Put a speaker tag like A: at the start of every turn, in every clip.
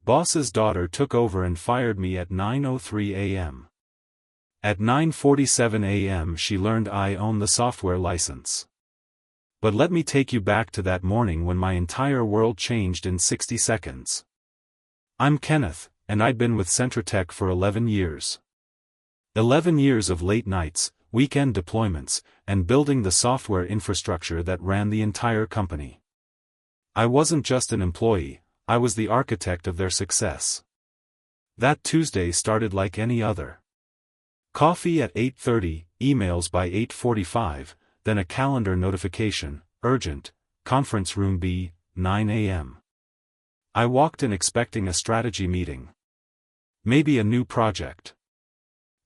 A: Boss's daughter took over and fired me at 9:03 a.m. At 9:47 a.m. she learned I own the software license. But let me take you back to that morning when my entire world changed in 60 seconds. I'm Kenneth, and I'd been with Centratech for 11 years. 11 years of late nights, weekend deployments, and building the software infrastructure that ran the entire company. I wasn't just an employee, I was the architect of their success. That Tuesday started like any other. Coffee at 8:30, emails by 8:45, then a calendar notification, urgent, conference room B, 9 a.m. I walked in expecting a strategy meeting. Maybe a new project.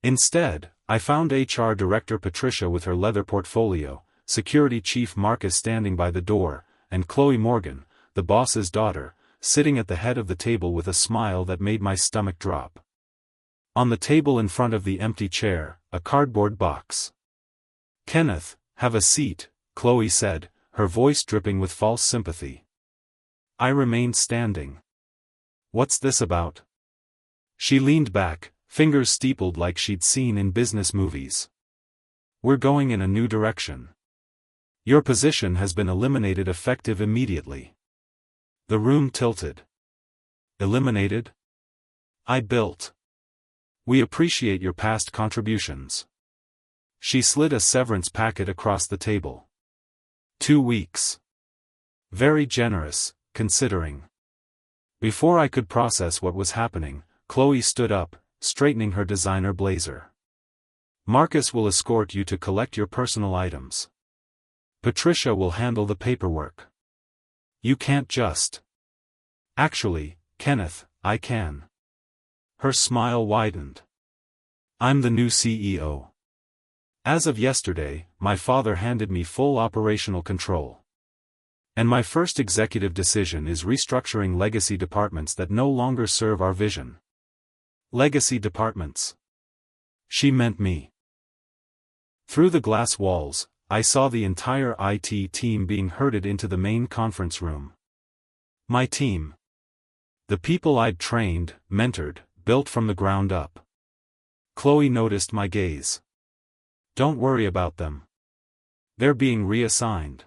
A: Instead, I found HR Director Patricia with her leather portfolio, Security Chief Marcus standing by the door, and Chloe Morgan, the boss's daughter, sitting at the head of the table with a smile that made my stomach drop. On the table in front of the empty chair, a cardboard box. "Kenneth, have a seat," Chloe said, her voice dripping with false sympathy. I remained standing. "What's this about?" She leaned back, fingers steepled like she'd seen in business movies. "We're going in a new direction. Your position has been eliminated effective immediately." The room tilted. "Eliminated?" "I built. We appreciate your past contributions." She slid a severance packet across the table. 2 weeks. Very generous, considering. Before I could process what was happening, Chloe stood up, straightening her designer blazer. "Marcus will escort you to collect your personal items. Patricia will handle the paperwork. You can't just." "Actually, Kenneth, I can." Her smile widened. "I'm the new CEO. As of yesterday, my father handed me full operational control. And my first executive decision is restructuring legacy departments that no longer serve our vision." Legacy departments. She meant me. Through the glass walls, I saw the entire IT team being herded into the main conference room. My team. The people I'd trained, mentored, built from the ground up. Chloe noticed my gaze. "Don't worry about them. They're being reassigned.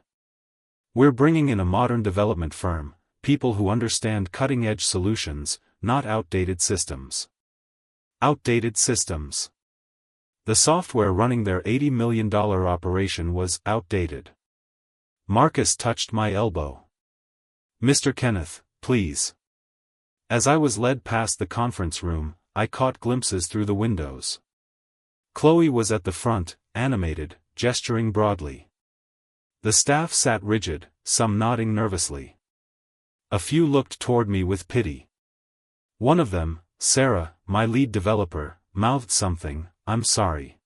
A: We're bringing in a modern development firm, people who understand cutting-edge solutions, not outdated systems." Outdated systems. The software running their $80 million operation was outdated. Marcus touched my elbow. "Mr. Kenneth, please." As I was led past the conference room, I caught glimpses through the windows. Chloe was at the front, animated, gesturing broadly. The staff sat rigid, some nodding nervously. A few looked toward me with pity. One of them, Sarah, my lead developer, mouthed something, "I'm sorry."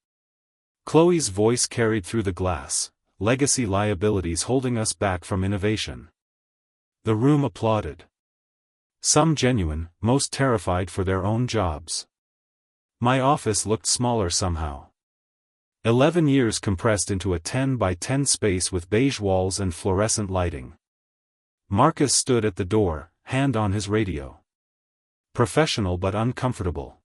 A: Chloe's voice carried through the glass, legacy liabilities holding us back from innovation. The room applauded. Some genuine, most terrified for their own jobs. My office looked smaller somehow. 11 years compressed into a 10 by 10 space with beige walls and fluorescent lighting. Marcus stood at the door, hand on his radio. Professional but uncomfortable.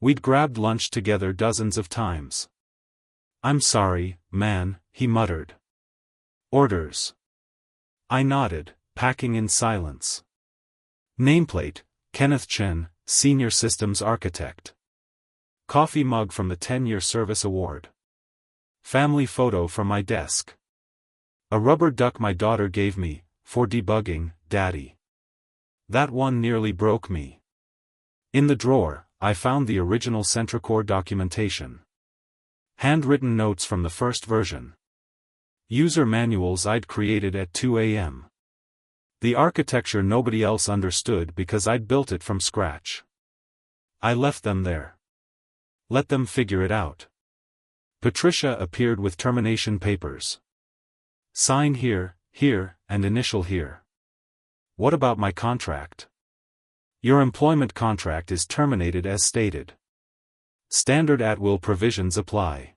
A: We'd grabbed lunch together dozens of times. "I'm sorry, man," he muttered. "Orders." I nodded, packing in silence. Nameplate, Kenneth Chen, Senior Systems Architect. Coffee mug from the 10-year service award. Family photo from my desk. A rubber duck my daughter gave me, for debugging, Daddy. That one nearly broke me. In the drawer, I found the original CentraCore documentation. Handwritten notes from the first version. User manuals I'd created at 2 a.m. The architecture nobody else understood because I'd built it from scratch. I left them there. Let them figure it out. Patricia appeared with termination papers. "Sign here, here, and initial here." "What about my contract?" "Your employment contract is terminated as stated. Standard at-will provisions apply."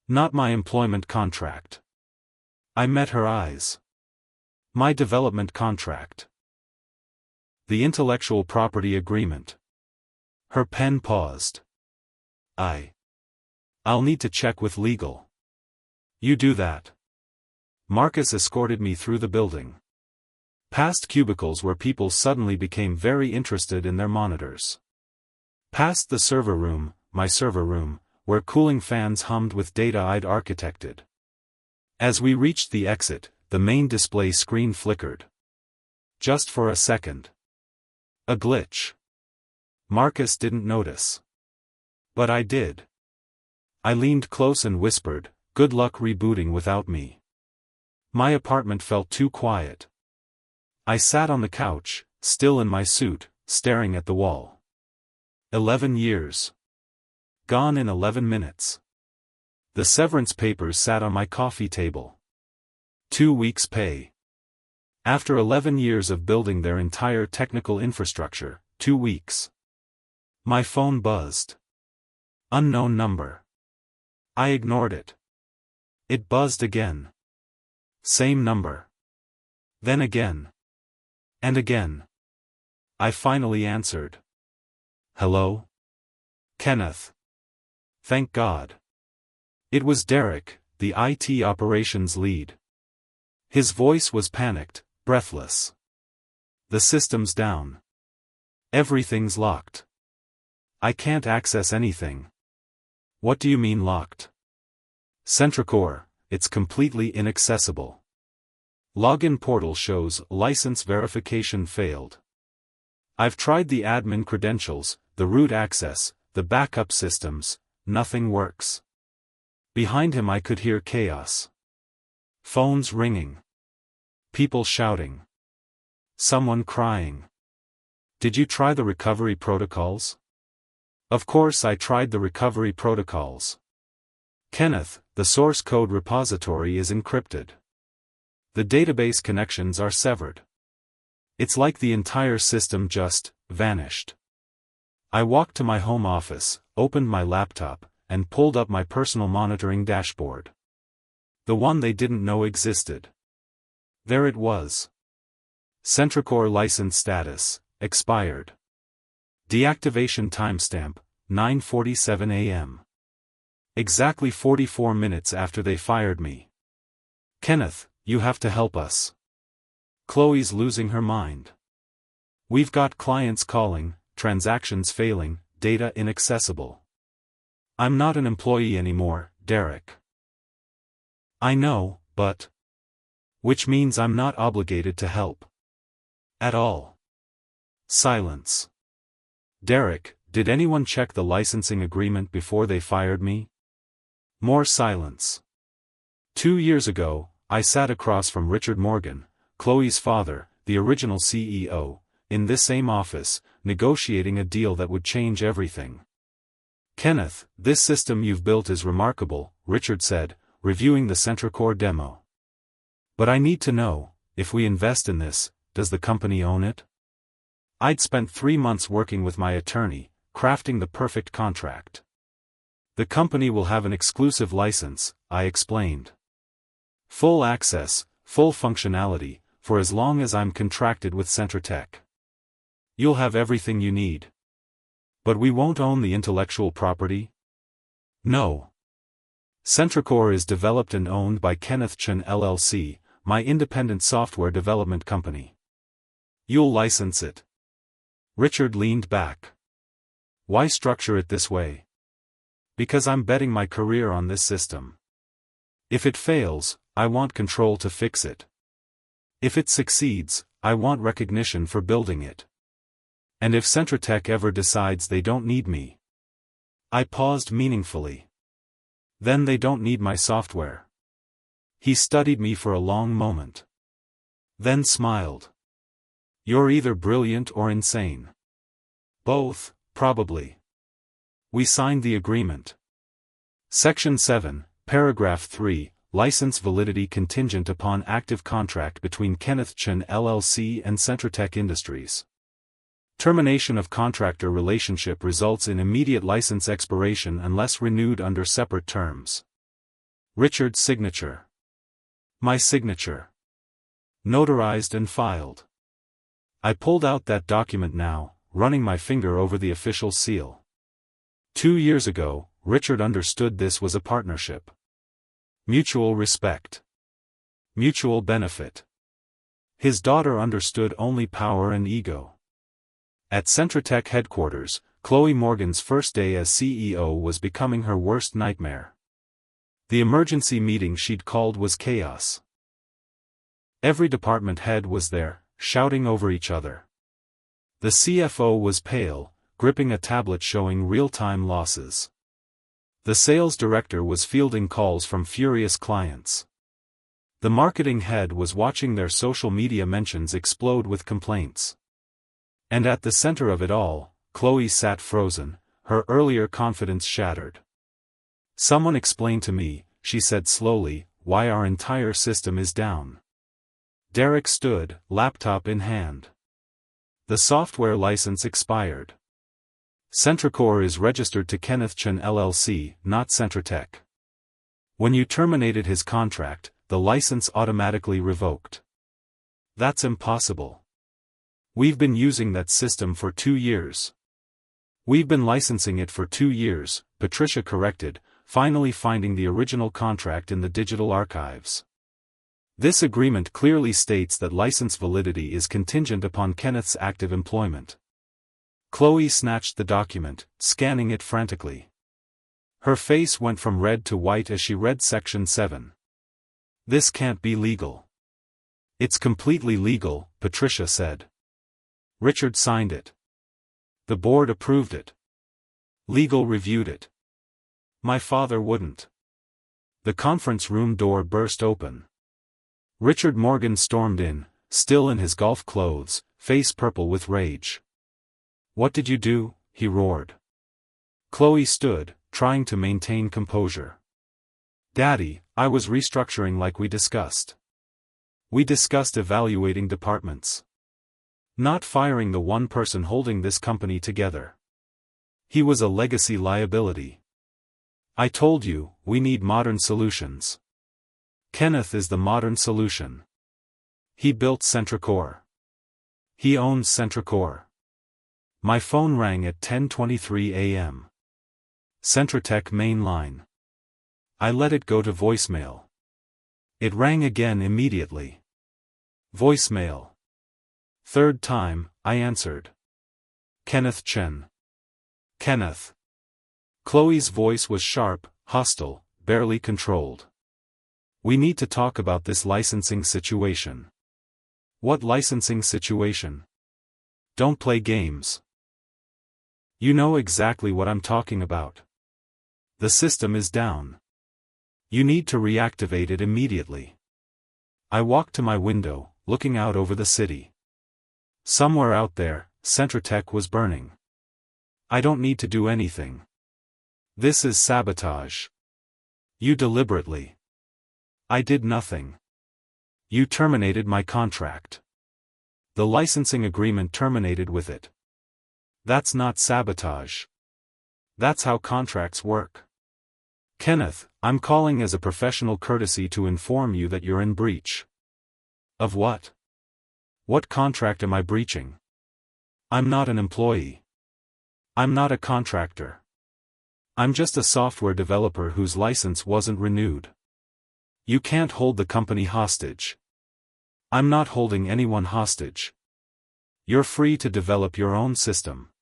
A: "Not my employment contract." I met her eyes. "My development contract." The intellectual property agreement. Her pen paused. I'll need to check with legal. You do that. Marcus escorted me through the building. Past cubicles where people suddenly became very interested in their monitors. Past the server room, my server room, where cooling fans hummed with data I'd architected. As we reached the exit, the main display screen flickered. Just for a second. A glitch. Marcus didn't notice. But I did. I leaned close and whispered, "Good luck rebooting without me." My apartment felt too quiet. I sat on the couch, still in my suit, staring at the wall. 11 years. Gone in 11 minutes. The severance papers sat on my coffee table. 2 weeks' pay. After 11 years of building their entire technical infrastructure, 2 weeks. My phone buzzed. Unknown number. I ignored it. It buzzed again. Same number. Then again. And again. I finally answered. Hello? Kenneth. Thank God. It was Derek, the IT operations lead. His voice was panicked, breathless. The system's down. Everything's locked. I can't access anything. What do you mean locked? Centricore, it's completely inaccessible. Login portal shows license verification failed. I've tried the admin credentials, the root access, the backup systems, nothing works. Behind him I could hear chaos. Phones ringing. People shouting. Someone crying. Did you try the recovery protocols? Of course I tried the recovery protocols. Kenneth, the source code repository is encrypted. The database connections are severed. It's like the entire system just vanished. I walked to my home office, opened my laptop, and pulled up my personal monitoring dashboard. The one they didn't know existed. There it was. Centricore license status, expired. Deactivation timestamp, 9:47 a.m. Exactly 44 minutes after they fired me. Kenneth, you have to help us. Chloe's losing her mind. We've got clients calling, transactions failing, data inaccessible. I'm not an employee anymore, Derek. I know, but... Which means I'm not obligated to help. At all. Silence. Derek, did anyone check the licensing agreement before they fired me? More silence. 2 years ago, I sat across from Richard Morgan, Chloe's father, the original CEO, in this same office, negotiating a deal that would change everything. Kenneth, this system you've built is remarkable, Richard said, reviewing the Centricore demo. But I need to know, if we invest in this, does the company own it? I'd spent 3 months working with my attorney, crafting the perfect contract. The company will have an exclusive license, I explained. Full access, full functionality, for as long as I'm contracted with Centritech. You'll have everything you need. But we won't own the intellectual property? No. Centricore is developed and owned by Kenneth Chen LLC, my independent software development company. You'll license it. Richard leaned back. Why structure it this way? Because I'm betting my career on this system. If it fails, I want control to fix it. If it succeeds, I want recognition for building it. And if Centritech ever decides they don't need me. I paused meaningfully. Then they don't need my software. He studied me for a long moment. Then smiled. You're either brilliant or insane. Both, probably. We signed the agreement. Section 7, Paragraph 3, License validity contingent upon active contract between Kenneth Chen LLC and Centritech Industries. Termination of contractor relationship results in immediate license expiration unless renewed under separate terms. Richard's signature. My signature. Notarized and filed. I pulled out that document now, running my finger over the official seal. 2 years ago, Richard understood this was a partnership. Mutual respect. Mutual benefit. His daughter understood only power and ego. At Centratech headquarters, Chloe Morgan's first day as CEO was becoming her worst nightmare. The emergency meeting she'd called was chaos. Every department head was there, shouting over each other. The CFO was pale, gripping a tablet showing real-time losses. The sales director was fielding calls from furious clients. The marketing head was watching their social media mentions explode with complaints. And at the center of it all, Chloe sat frozen, her earlier confidence shattered. "Someone explain to me," she said slowly, "why our entire system is down." Derek stood, laptop in hand. The software license expired. Centracore is registered to Kenneth Chen LLC, not Centratech. When you terminated his contract, the license automatically revoked. That's impossible. We've been using that system for 2 years. We've been licensing it for 2 years, Patricia corrected, finally finding the original contract in the digital archives. This agreement clearly states that license validity is contingent upon Kenneth's active employment. Chloe snatched the document, scanning it frantically. Her face went from red to white as she read Section 7. "This can't be legal." "It's completely legal," Patricia said. Richard signed it. The board approved it. Legal reviewed it. My father wouldn't. The conference room door burst open. Richard Morgan stormed in, still in his golf clothes, face purple with rage. "What did you do?" he roared. Chloe stood, trying to maintain composure. "Daddy, I was restructuring like we discussed. We discussed evaluating departments. Not firing the one person holding this company together. He was a legacy liability. I told you, we need modern solutions. Kenneth is the modern solution. He built Centracore. He owns Centracore." My phone rang at 10:23 a.m. Centratech main line. I let it go to voicemail. It rang again immediately. Voicemail. Third time, I answered. Kenneth Chen. "Kenneth." Chloe's voice was sharp, hostile, barely controlled. "We need to talk about this licensing situation." "What licensing situation?" "Don't play games. You know exactly what I'm talking about. The system is down. You need to reactivate it immediately." I walked to my window, looking out over the city. Somewhere out there, Centratech was burning. I don't need to do anything. This is sabotage. You deliberately. I did nothing. You terminated my contract. The licensing agreement terminated with it. That's not sabotage. That's how contracts work. Kenneth, I'm calling as a professional courtesy to inform you that you're in breach. Of what? What contract am I breaching? I'm not an employee. I'm not a contractor. I'm just a software developer whose license wasn't renewed. You can't hold the company hostage. I'm not holding anyone hostage. You're free to develop your own system.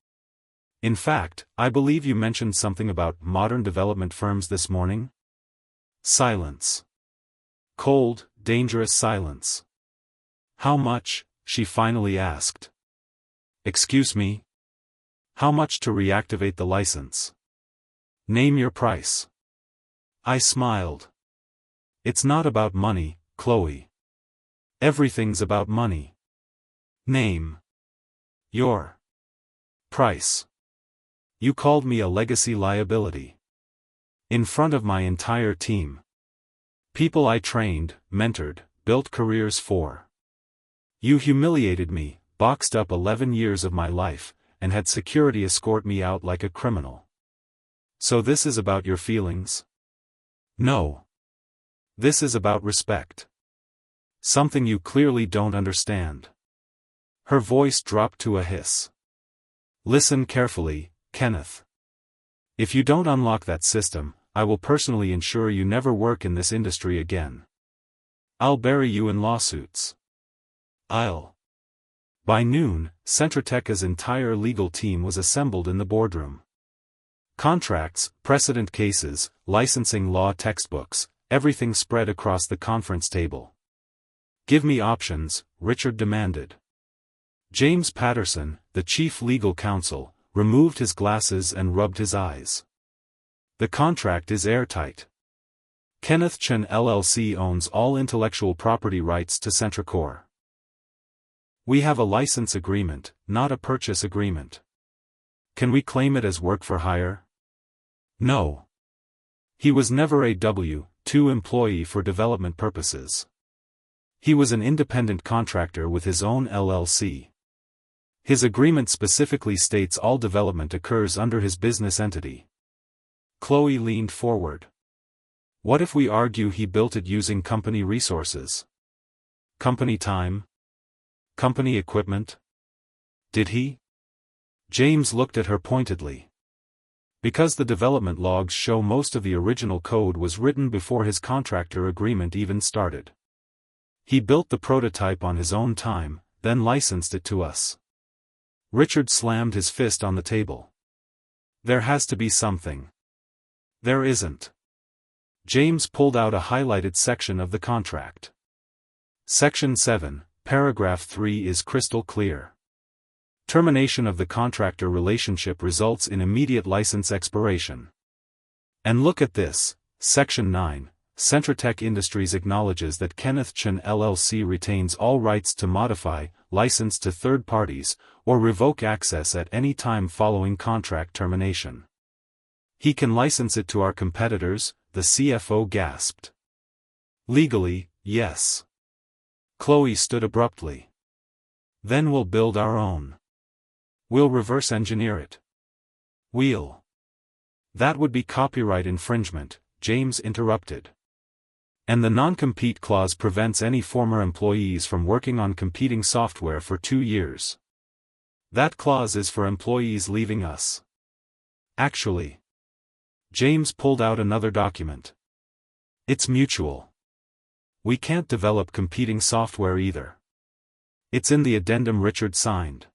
A: In fact, I believe you mentioned something about modern development firms this morning? Silence. Cold, dangerous silence. "How much?" she finally asked. "Excuse me? How much to reactivate the license? Name your price." I smiled. "It's not about money, Chloe. Everything's about money. Name your price. You called me a legacy liability. In front of my entire team. People I trained, mentored, built careers for. You humiliated me, boxed up 11 years of my life, and had security escort me out like a criminal. So this is about your feelings? No. This is about respect. Something you clearly don't understand. Her voice dropped to a hiss. Listen carefully, Kenneth. If you don't unlock that system, I will personally ensure you never work in this industry again. I'll bury you in lawsuits. By noon, Centratec's entire legal team was assembled in the boardroom. Contracts, precedent cases, licensing law textbooks, everything spread across the conference table. Give me options, Richard demanded. James Patterson, the chief legal counsel, removed his glasses and rubbed his eyes. The contract is airtight. Kenneth Chen LLC owns all intellectual property rights to Centracor. We have a license agreement, not a purchase agreement. Can we claim it as work for hire? No. He was never a W-2 employee for development purposes. He was an independent contractor with his own LLC. His agreement specifically states all development occurs under his business entity. Chloe leaned forward. What if we argue he built it using company resources? Company time? Company equipment? Did he? James looked at her pointedly. Because the development logs show most of the original code was written before his contractor agreement even started. He built the prototype on his own time, then licensed it to us. Richard slammed his fist on the table. There has to be something. There isn't. James pulled out a highlighted section of the contract. Section 7, Paragraph 3 is crystal clear. Termination of the contractor relationship results in immediate license expiration. And look at this, Section 9. Centratec Industries acknowledges that Kenneth Chen LLC retains all rights to modify, license to third parties, or revoke access at any time following contract termination. He can license it to our competitors, the CFO gasped. Legally, yes. Chloe stood abruptly. Then we'll build our own. We'll reverse engineer it. That would be copyright infringement, James interrupted. And the non-compete clause prevents any former employees from working on competing software for 2 years. That clause is for employees leaving us. Actually. James pulled out another document. It's mutual. We can't develop competing software either. It's in the addendum Richard signed.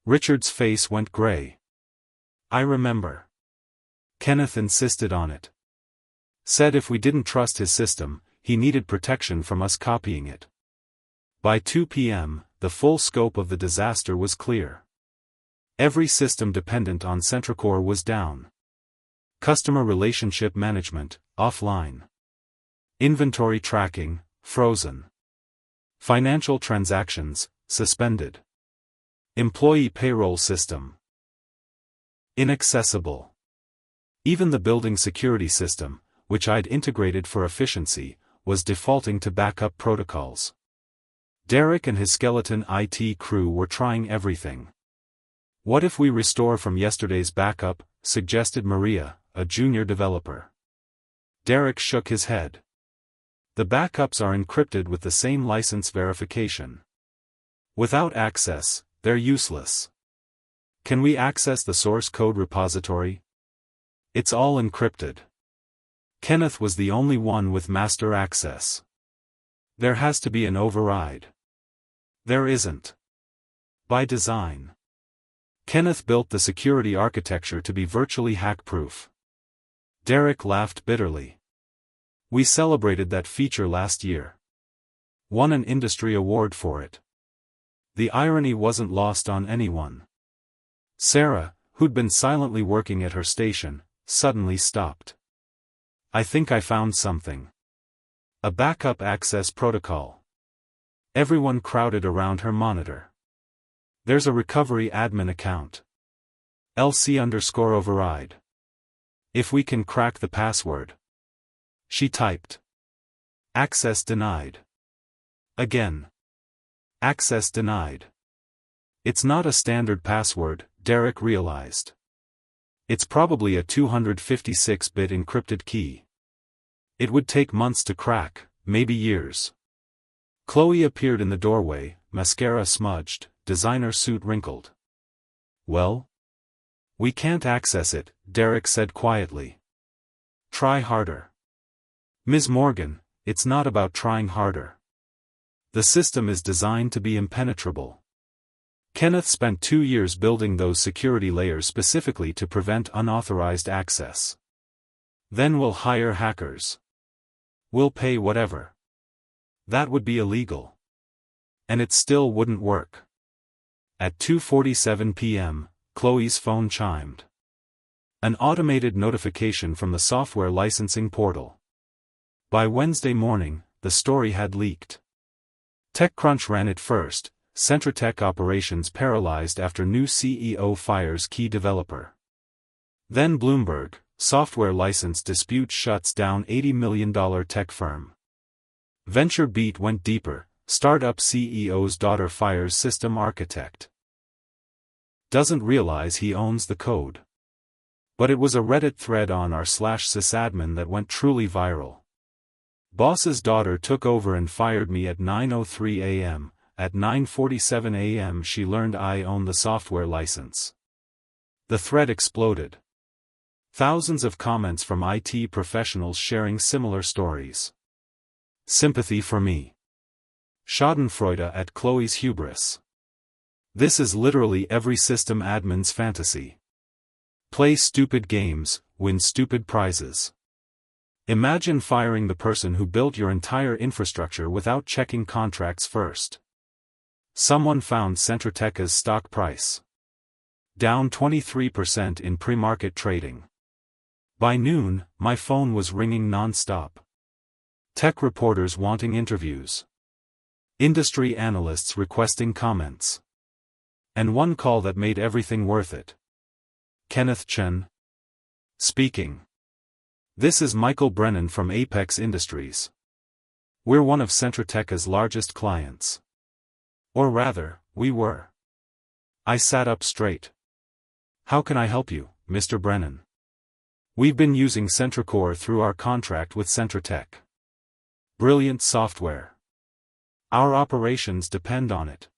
A: Richard's face went gray. I remember. Kenneth insisted on it. Said if we didn't trust his system, he needed protection from us copying it. By 2 p.m., the full scope of the disaster was clear. Every system dependent on Centracor was down. Customer relationship management, offline. Inventory tracking, frozen. Financial transactions, suspended. Employee payroll system. Inaccessible. Even the building security system, which I'd integrated for efficiency, was defaulting to backup protocols. Derek and his skeleton IT crew were trying everything. What if we restore from yesterday's backup, suggested Maria, a junior developer. Derek shook his head. The backups are encrypted with the same license verification. Without access, they're useless. Can we access the source code repository? It's all encrypted. Kenneth was the only one with master access. There has to be an override. There isn't. By design. Kenneth built the security architecture to be virtually hack-proof. Derek laughed bitterly. We celebrated that feature last year. Won an industry award for it. The irony wasn't lost on anyone. Sarah, who'd been silently working at her station, suddenly stopped. I think I found something. A backup access protocol. Everyone crowded around her monitor. There's a recovery admin account. LC_override. If we can crack the password. She typed. Access denied. Again. Access denied. It's not a standard password, Derek realized. It's probably a 256-bit encrypted key. It would take months to crack, maybe years. Chloe appeared in the doorway, mascara smudged, designer suit wrinkled. Well? We can't access it, Derek said quietly. Try harder. Ms. Morgan, it's not about trying harder. The system is designed to be impenetrable. Kenneth spent 2 years building those security layers specifically to prevent unauthorized access. Then we'll hire hackers. We'll pay whatever. That would be illegal. And it still wouldn't work. At 2:47 p.m., Chloe's phone chimed. An automated notification from the software licensing portal. By Wednesday morning, the story had leaked. TechCrunch ran it first. CentraTech operations paralyzed after new CEO fires key developer. Then Bloomberg, software license dispute shuts down $80 million tech firm. VentureBeat went deeper, startup CEO's daughter fires system architect. Doesn't realize he owns the code. But it was a Reddit thread on r/sysadmin that went truly viral. Boss's daughter took over and fired me at 9:03 a.m. At 9:47 a.m. she learned I own the software license. The thread exploded. Thousands of comments from IT professionals sharing similar stories. Sympathy for me. Schadenfreude at Chloe's hubris. This is literally every system admin's fantasy. Play stupid games, win stupid prizes. Imagine firing the person who built your entire infrastructure without checking contracts first. Someone found CentraTech's stock price. Down 23% in pre-market trading. By noon, my phone was ringing non-stop. Tech reporters wanting interviews. Industry analysts requesting comments. And one call that made everything worth it. Kenneth Chen speaking. This is Michael Brennan from Apex Industries. We're one of CentraTech's largest clients. Or rather, we were. I sat up straight. How can I help you, Mr. Brennan? We've been using CentraCore through our contract with CentraTech. Brilliant software. Our operations depend on it.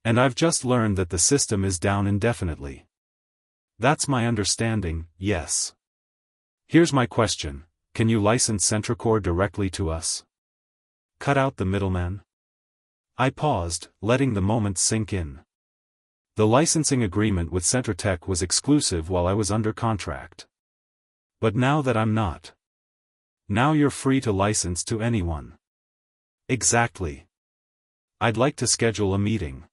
A: And I've just learned that the system is down indefinitely. That's my understanding, yes. Here's my question, can you license CentraCore directly to us? Cut out the middleman? I paused, letting the moment sink in. The licensing agreement with CentraTech was exclusive while I was under contract. But now that I'm not. Now you're free to license to anyone. Exactly. I'd like to schedule a meeting.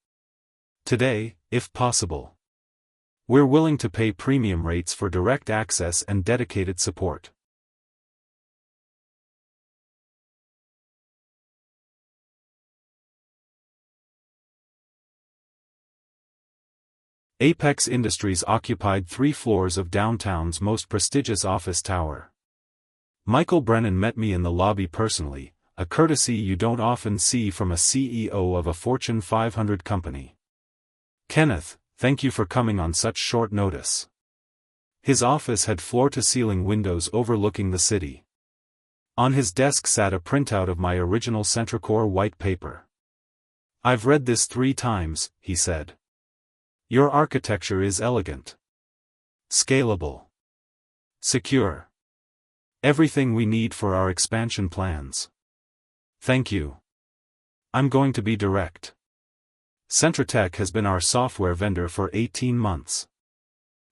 A: Today, if possible. We're willing to pay premium rates for direct access and dedicated support. Apex Industries occupied 3 floors of downtown's most prestigious office tower. Michael Brennan met me in the lobby personally, a courtesy you don't often see from a CEO of a Fortune 500 company. Kenneth, thank you for coming on such short notice. His office had floor-to-ceiling windows overlooking the city. On his desk sat a printout of my original CentraCore white paper. I've read this 3 times, he said. Your architecture is elegant. Scalable. Secure. Everything we need for our expansion plans. Thank you. I'm going to be direct. CentraTech has been our software vendor for 18 months.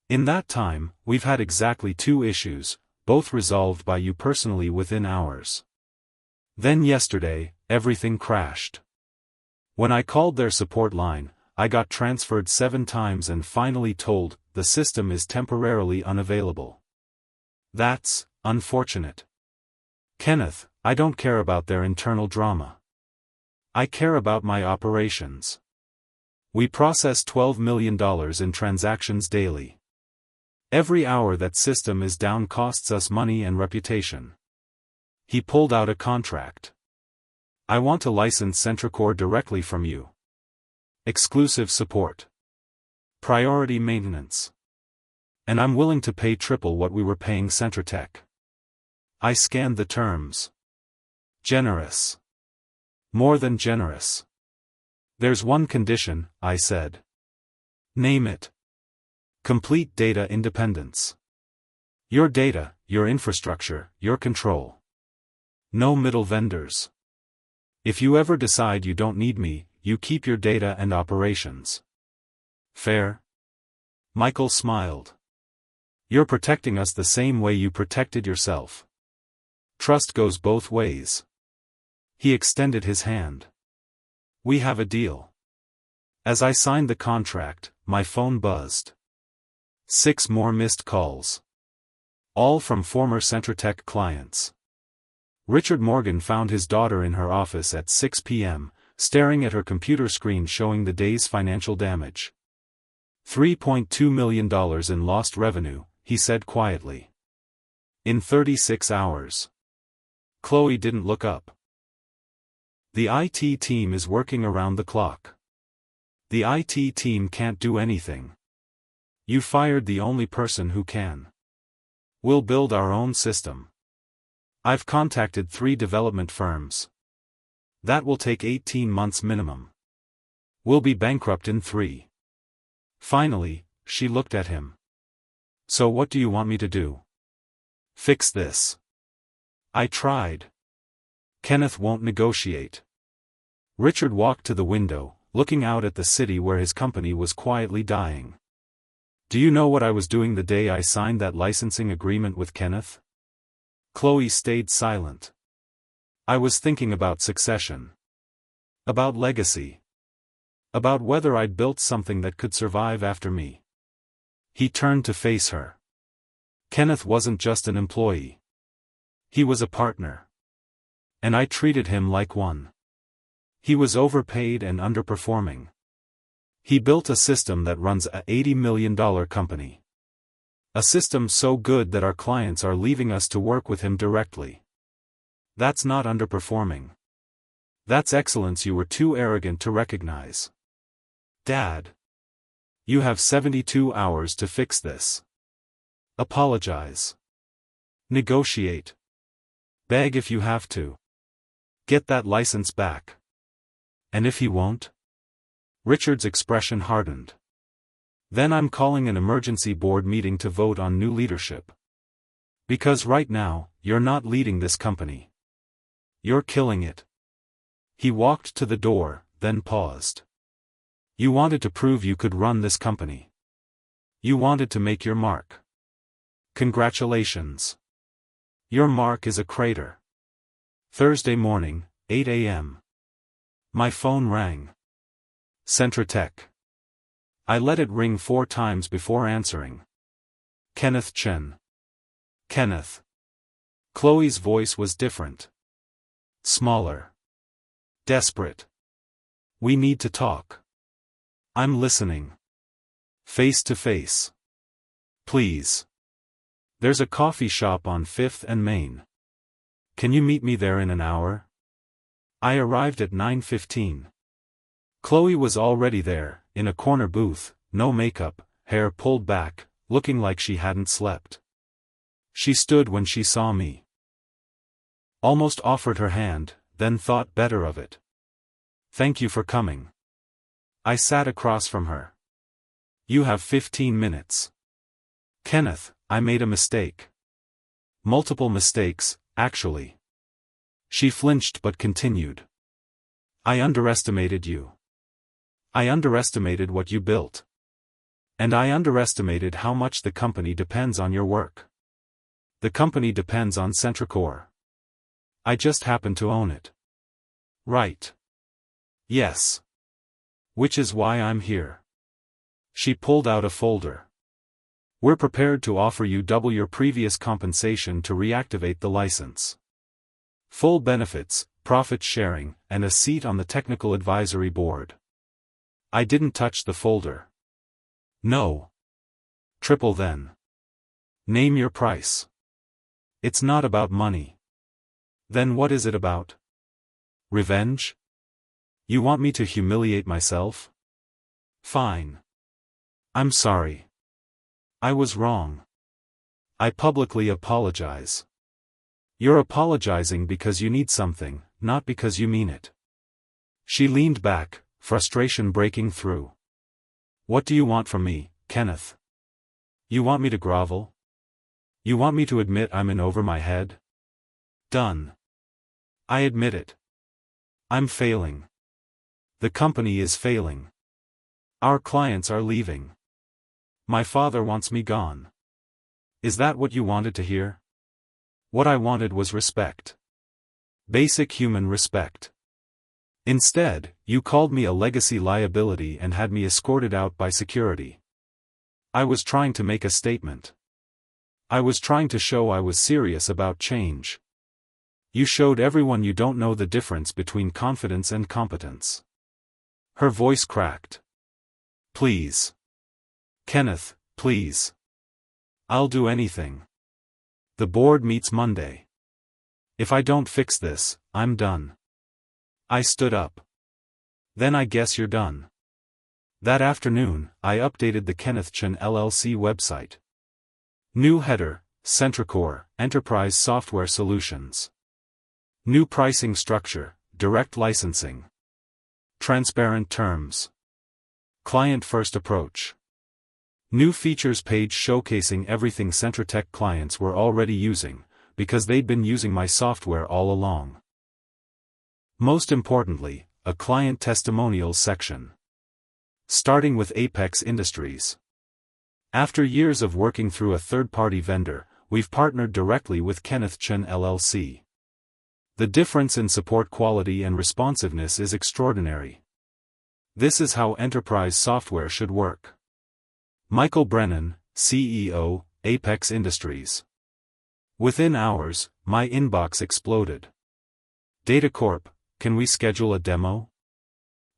A: In that time, we've had exactly 2 issues, both resolved by you personally within hours. Then yesterday, everything crashed. When I called their support line, I got transferred 7 times and finally told, the system is temporarily unavailable. That's unfortunate. Kenneth, I don't care about their internal drama. I care about my operations. We process $12 million in transactions daily. Every hour that system is down costs us money and reputation. He pulled out a contract. I want to license CentraCore directly from you. Exclusive support. Priority maintenance. And I'm willing to pay triple what we were paying CentraTech. I scanned the terms. Generous. More than generous. There's one condition, I said. Name it. Complete data independence. Your data, your infrastructure, your control. No middle vendors. If you ever decide you don't need me, you keep your data and operations. Fair? Michael smiled. You're protecting us the same way you protected yourself. Trust goes both ways. He extended his hand. We have a deal. As I signed the contract, my phone buzzed. 6 more missed calls. All from former Centratech clients. Richard Morgan found his daughter in her office at 6 p.m., staring at her computer screen showing the day's financial damage. $3.2 million in lost revenue, he said quietly. In 36 hours. Chloe didn't look up. The IT team is working around the clock. The IT team can't do anything. You fired the only person who can. We'll build our own system. I've contacted 3 development firms. That will take 18 months minimum. We'll be bankrupt in 3. Finally, she looked at him. So what do you want me to do? Fix this. I tried. Kenneth won't negotiate. Richard walked to the window, looking out at the city where his company was quietly dying. Do you know what I was doing the day I signed that licensing agreement with Kenneth? Chloe stayed silent. I was thinking about succession. About legacy. About whether I'd built something that could survive after me. He turned to face her. Kenneth wasn't just an employee. He was a partner. And I treated him like one. He was overpaid and underperforming. He built a system that runs a $80 million company. A system so good that our clients are leaving us to work with him directly. That's not underperforming. That's excellence you were too arrogant to recognize. Dad. You have 72 hours to fix this. Apologize. Negotiate. Beg if you have to. Get that license back. And if he won't? Richard's expression hardened. Then I'm calling an emergency board meeting to vote on new leadership. Because right now, you're not leading this company. You're killing it. He walked to the door, then paused. You wanted to prove you could run this company. You wanted to make your mark. Congratulations. Your mark is a crater. Thursday morning, 8 a.m. My phone rang. Centratech. I let it ring 4 times before answering. Kenneth Chen. Kenneth. Chloe's voice was different. Smaller. Desperate. We need to talk. I'm listening. Face to face. Please. There's a coffee shop on 5th and Main. Can you meet me there in an hour? I arrived at 9:15. Chloe was already there, in a corner booth, no makeup, hair pulled back, looking like she hadn't slept. She stood when she saw me. Almost offered her hand, then thought better of it. Thank you for coming. I sat across from her. You have 15 minutes. Kenneth, I made a mistake. Multiple mistakes, actually. She flinched but continued. I underestimated you. I underestimated what you built. And I underestimated how much the company depends on your work. The company depends on Centracore. I just happen to own it. Right. Yes. Which is why I'm here. She pulled out a folder. We're prepared to offer you double your previous compensation to reactivate the license. Full benefits, profit sharing, and a seat on the technical advisory board. I didn't touch the folder. No. Triple then. Name your price. It's not about money. Then what is it about? Revenge? You want me to humiliate myself? Fine. I'm sorry. I was wrong. I publicly apologize. You're apologizing because you need something, not because you mean it. She leaned back, frustration breaking through. What do you want from me, Kenneth? You want me to grovel? You want me to admit I'm in over my head? Done. I admit it. I'm failing. The company is failing. Our clients are leaving. My father wants me gone. Is that what you wanted to hear? What I wanted was respect. Basic human respect. Instead, you called me a legacy liability and had me escorted out by security. I was trying to make a statement. I was trying to show I was serious about change. You showed everyone you don't know the difference between confidence and competence. Her voice cracked. Please. Kenneth, please. I'll do anything. The board meets Monday. If I don't fix this, I'm done. I stood up. Then I guess you're done. That afternoon, I updated the Kenneth Chen LLC website. New header, Centricor, Enterprise Software Solutions. New pricing structure, direct licensing. Transparent terms. Client-first approach. New features page showcasing everything CentraTech clients were already using, because they'd been using my software all along. Most importantly, a client testimonials section. Starting with Apex Industries. After years of working through a third-party vendor, we've partnered directly with Kenneth Chen LLC. The difference in support quality and responsiveness is extraordinary. This is how enterprise software should work. Michael Brennan, CEO, Apex Industries. Within hours, my inbox exploded. DataCorp, can we schedule a demo?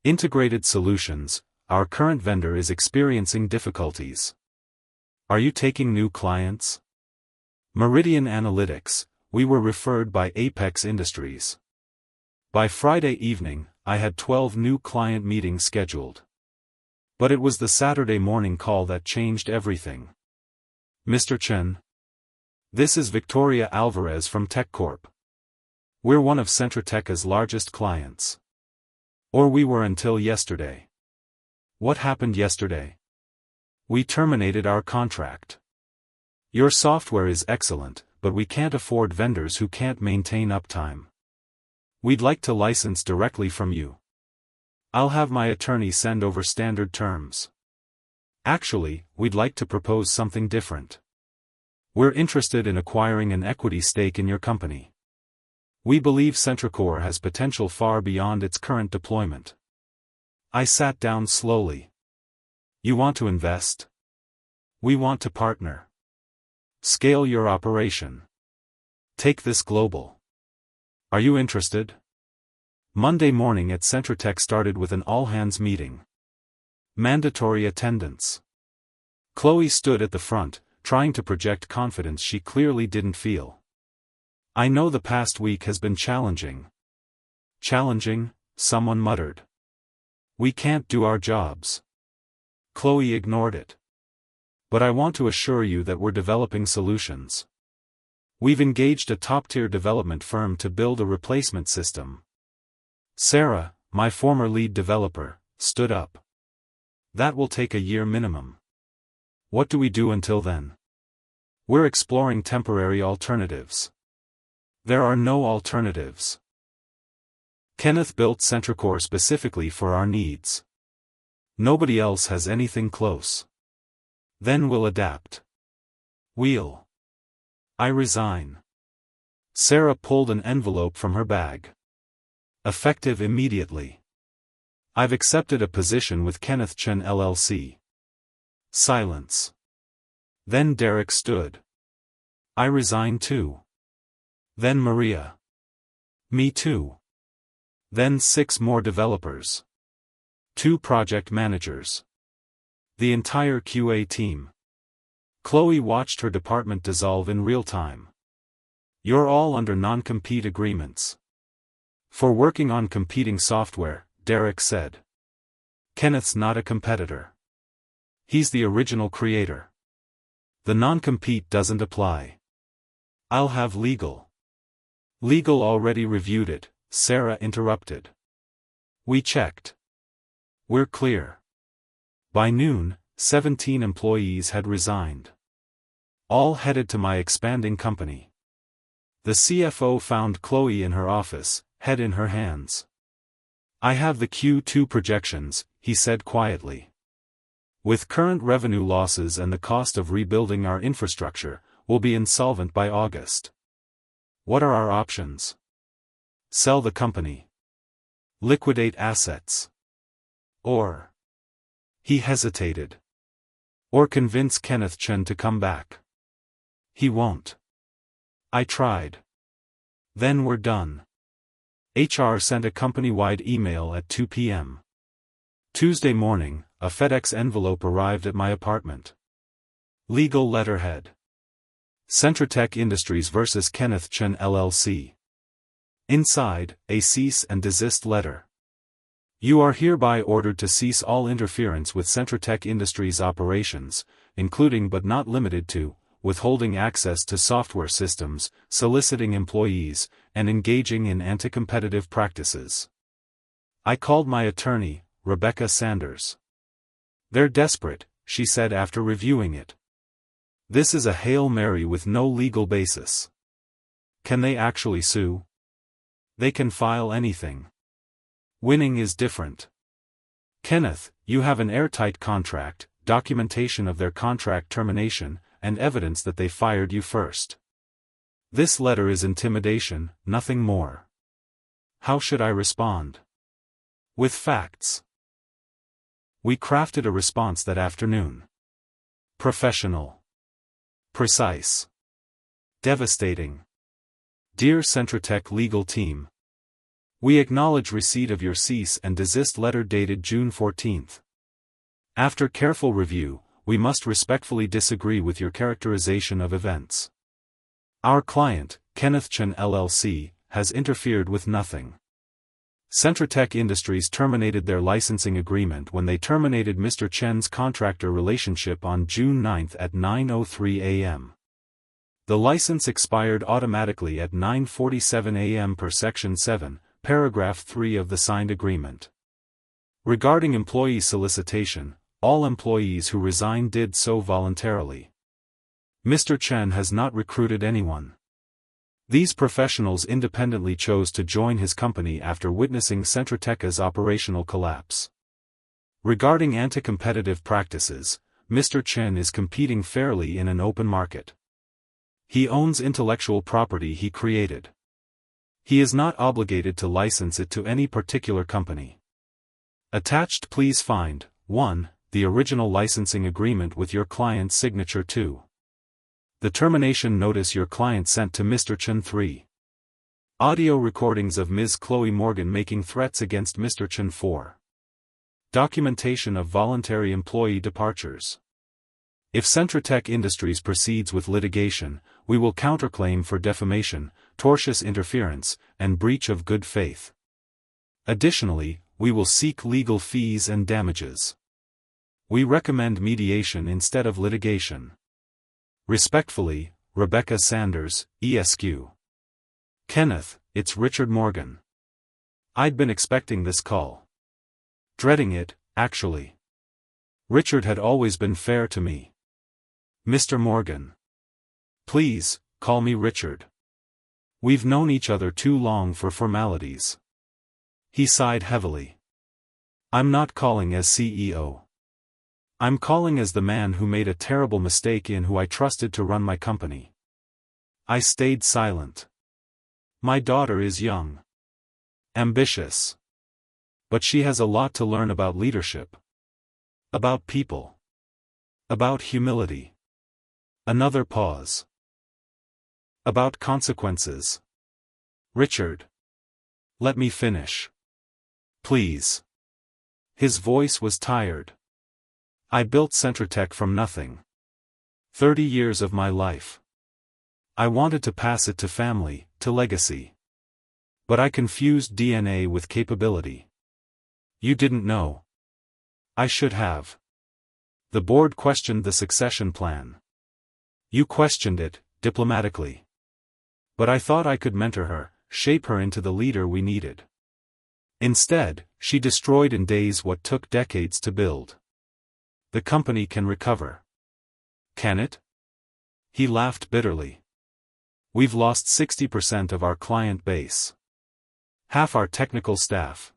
A: Integrated Solutions, our current vendor is experiencing difficulties. Are you taking new clients? Meridian Analytics, we were referred by Apex Industries. By Friday evening, I had 12 new client meetings scheduled. But it was the Saturday morning call that changed everything. Mr. Chen. This is Victoria Alvarez from TechCorp. We're one of CentraTech's largest clients. Or we were until yesterday. What happened yesterday? We terminated our contract. Your software is excellent, but we can't afford vendors who can't maintain uptime. We'd like to license directly from you. I'll have my attorney send over standard terms. Actually, we'd like to propose something different. We're interested in acquiring an equity stake in your company. We believe Centricor has potential far beyond its current deployment. I sat down slowly. You want to invest? We want to partner. Scale your operation. Take this global. Are you interested? Monday morning at CentraTech started with an all-hands meeting. Mandatory attendance. Chloe stood at the front, trying to project confidence she clearly didn't feel. I know the past week has been challenging. Challenging, someone muttered. We can't do our jobs. Chloe ignored it. But I want to assure you that we're developing solutions. We've engaged a top-tier development firm to build a replacement system. Sarah, my former lead developer, stood up. That will take a year minimum. What do we do until then? We're exploring temporary alternatives. There are no alternatives. Kenneth built Centricor specifically for our needs. Nobody else has anything close. Then we'll adapt. I resign. Sarah pulled an envelope from her bag. Effective immediately. I've accepted a position with Kenneth Chen LLC. Silence. Then Derek stood. I resign too. Then Maria. Me too. Then 6 more developers. 2 project managers. The entire QA team. Chloe watched her department dissolve in real time. You're all under non-compete agreements. For working on competing software, Derek said. Kenneth's not a competitor. He's the original creator. The non-compete doesn't apply. I'll have legal. Legal already reviewed it, Sarah interrupted. We checked. We're clear. By noon, 17 employees had resigned. All headed to my expanding company. The CFO found Chloe in her office, head in her hands. I have the Q2 projections, he said quietly. With current revenue losses and the cost of rebuilding our infrastructure, we'll be insolvent by August. What are our options? Sell the company. Liquidate assets. Or. He hesitated. Or convince Kenneth Chen to come back. He won't. I tried. Then we're done. HR sent a company-wide email at 2 p.m. Tuesday morning, a FedEx envelope arrived at my apartment. Legal letterhead. Centratech Industries vs. Kenneth Chen LLC. Inside, a cease and desist letter. You are hereby ordered to cease all interference with Centratech Industries operations, including but not limited to, withholding access to software systems, soliciting employees, and engaging in anti-competitive practices. I called my attorney, Rebecca Sanders. They're desperate, she said after reviewing it. This is a Hail Mary with no legal basis. Can they actually sue? They can file anything. Winning is different. Kenneth, you have an airtight contract, documentation of their contract termination, and evidence that they fired you first. This letter is intimidation, nothing more. How should I respond? With facts. We crafted a response that afternoon. Professional. Precise. Devastating. Dear Centratech legal team. We acknowledge receipt of your cease and desist letter dated June 14. After careful review, we must respectfully disagree with your characterization of events. Our client, Kenneth Chen LLC, has interfered with nothing. Centratech Industries terminated their licensing agreement when they terminated Mr. Chen's contractor relationship on June 9 at 9:03 a.m. The license expired automatically at 9:47 a.m. per Section 7, Paragraph 3 of the signed agreement. Regarding employee solicitation, all employees who resigned did so voluntarily. Mr. Chen has not recruited anyone. These professionals independently chose to join his company after witnessing Centratech's operational collapse. Regarding anti-competitive practices, Mr. Chen is competing fairly in an open market. He owns intellectual property he created. He is not obligated to license it to any particular company. Attached, please find 1. The original licensing agreement with your client's signature. 2. The termination notice your client sent to Mr. Chen. 3. Audio recordings of Ms. Chloe Morgan making threats against Mr. Chen. 4. Documentation of voluntary employee departures. If Centratech Industries proceeds with litigation, we will counterclaim for defamation, tortious interference, and breach of good faith. Additionally, we will seek legal fees and damages. We recommend mediation instead of litigation. Respectfully, Rebecca Sanders, ESQ. Kenneth, it's Richard Morgan. I'd been expecting this call. Dreading it, actually. Richard had always been fair to me. Mr. Morgan. Please, call me Richard. We've known each other too long for formalities. He sighed heavily. I'm not calling as CEO. I'm calling as the man who made a terrible mistake in who I trusted to run my company. I stayed silent. My daughter is young. Ambitious. But she has a lot to learn about leadership. About people. About humility. Another pause. About consequences. Richard. Let me finish. Please. His voice was tired. I built Centratech from nothing. 30 years of my life. I wanted to pass it to family, to legacy. But I confused DNA with capability. You didn't know. I should have. The board questioned the succession plan. You questioned it, diplomatically. But I thought I could mentor her, shape her into the leader we needed. Instead, she destroyed in days what took decades to build. The company can recover. Can it? He laughed bitterly. We've lost 60% of our client base. Half our technical staff.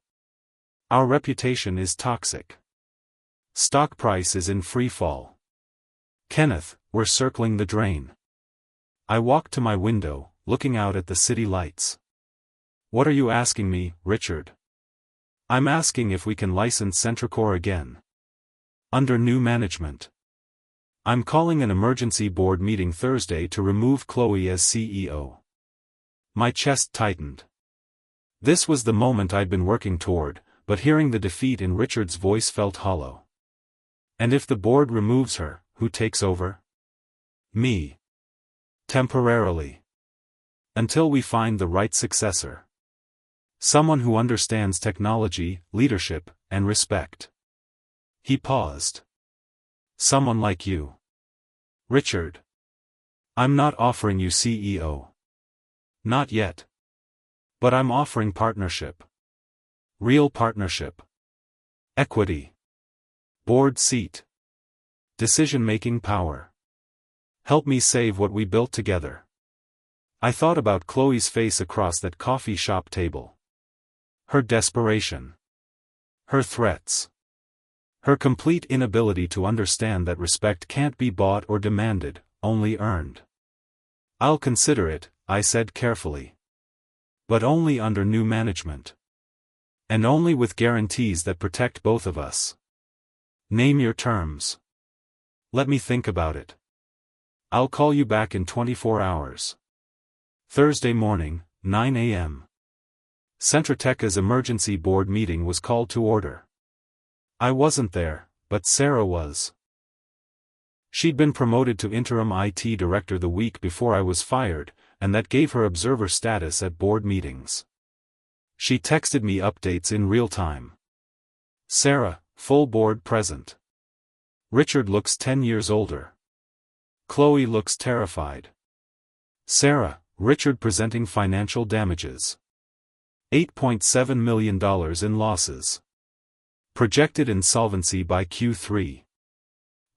A: Our reputation is toxic. Stock price is in free fall. Kenneth, we're circling the drain. I walked to my window, looking out at the city lights. What are you asking me, Richard? I'm asking if we can license Centricor again. Under new management. I'm calling an emergency board meeting Thursday to remove Chloe as CEO. My chest tightened. This was the moment I'd been working toward, but hearing the defeat in Richard's voice felt hollow. And if the board removes her, who takes over? Me. Temporarily. Until we find the right successor. Someone who understands technology, leadership, and respect. He paused. Someone like you. Richard. I'm not offering you CEO. Not yet. But I'm offering partnership. Real partnership. Equity. Board seat. Decision-making power. Help me save what we built together. I thought about Chloe's face across that coffee shop table. Her desperation. Her threats. Her complete inability to understand that respect can't be bought or demanded, only earned. I'll consider it, I said carefully. But only under new management. And only with guarantees that protect both of us. Name your terms. Let me think about it. I'll call you back in 24 hours. Thursday morning, 9 a.m. Centritech's emergency board meeting was called to order. I wasn't there, but Sarah was. She'd been promoted to interim IT director the week before I was fired, and that gave her observer status at board meetings. She texted me updates in real time. Sarah, full board present. Richard looks 10 years older. Chloe looks terrified. Sarah, Richard presenting financial damages. $8.7 million in losses. Projected insolvency by Q3.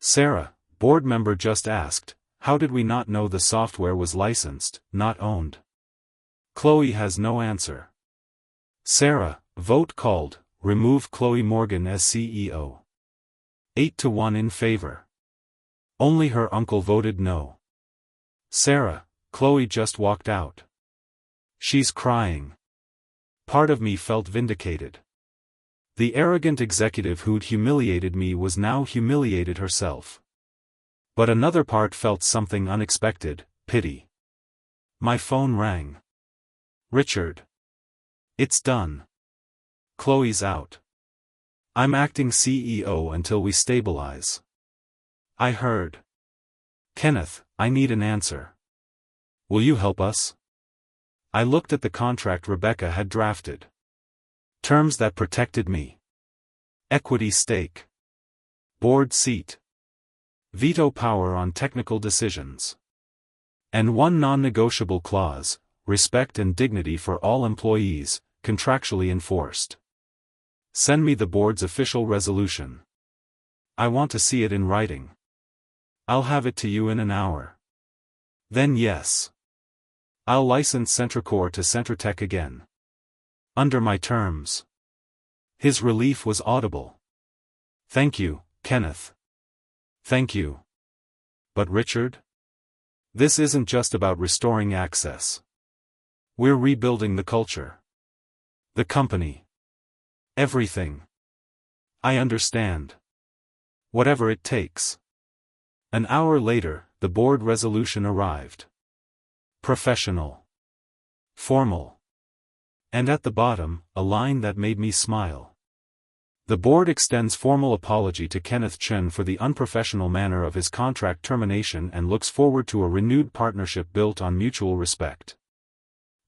A: Sarah, board member just asked, how did we not know the software was licensed, not owned? Chloe has no answer. Sarah, vote called, remove Chloe Morgan as CEO. 8-1 in favor. Only her uncle voted no. Sarah, Chloe just walked out. She's crying. Part of me felt vindicated. The arrogant executive who'd humiliated me was now humiliated herself. But another part felt something unexpected, pity. My phone rang. Richard. It's done. Chloe's out. I'm acting CEO until we stabilize. I heard. Kenneth, I need an answer. Will you help us? I looked at the contract Rebecca had drafted. Terms that protected me. Equity stake. Board seat. Veto power on technical decisions. And one non-negotiable clause, respect and dignity for all employees, contractually enforced. Send me the board's official resolution. I want to see it in writing. I'll have it to you in an hour. Then yes. I'll license Centricor to Centritech again. Under my terms. His relief was audible. Thank you, Kenneth. Thank you. But Richard? This isn't just about restoring access. We're rebuilding the culture. The company. Everything. I understand. Whatever it takes. An hour later, the board resolution arrived. Professional. Formal. And at the bottom, a line that made me smile. The board extends formal apology to Kenneth Chen for the unprofessional manner of his contract termination and looks forward to a renewed partnership built on mutual respect.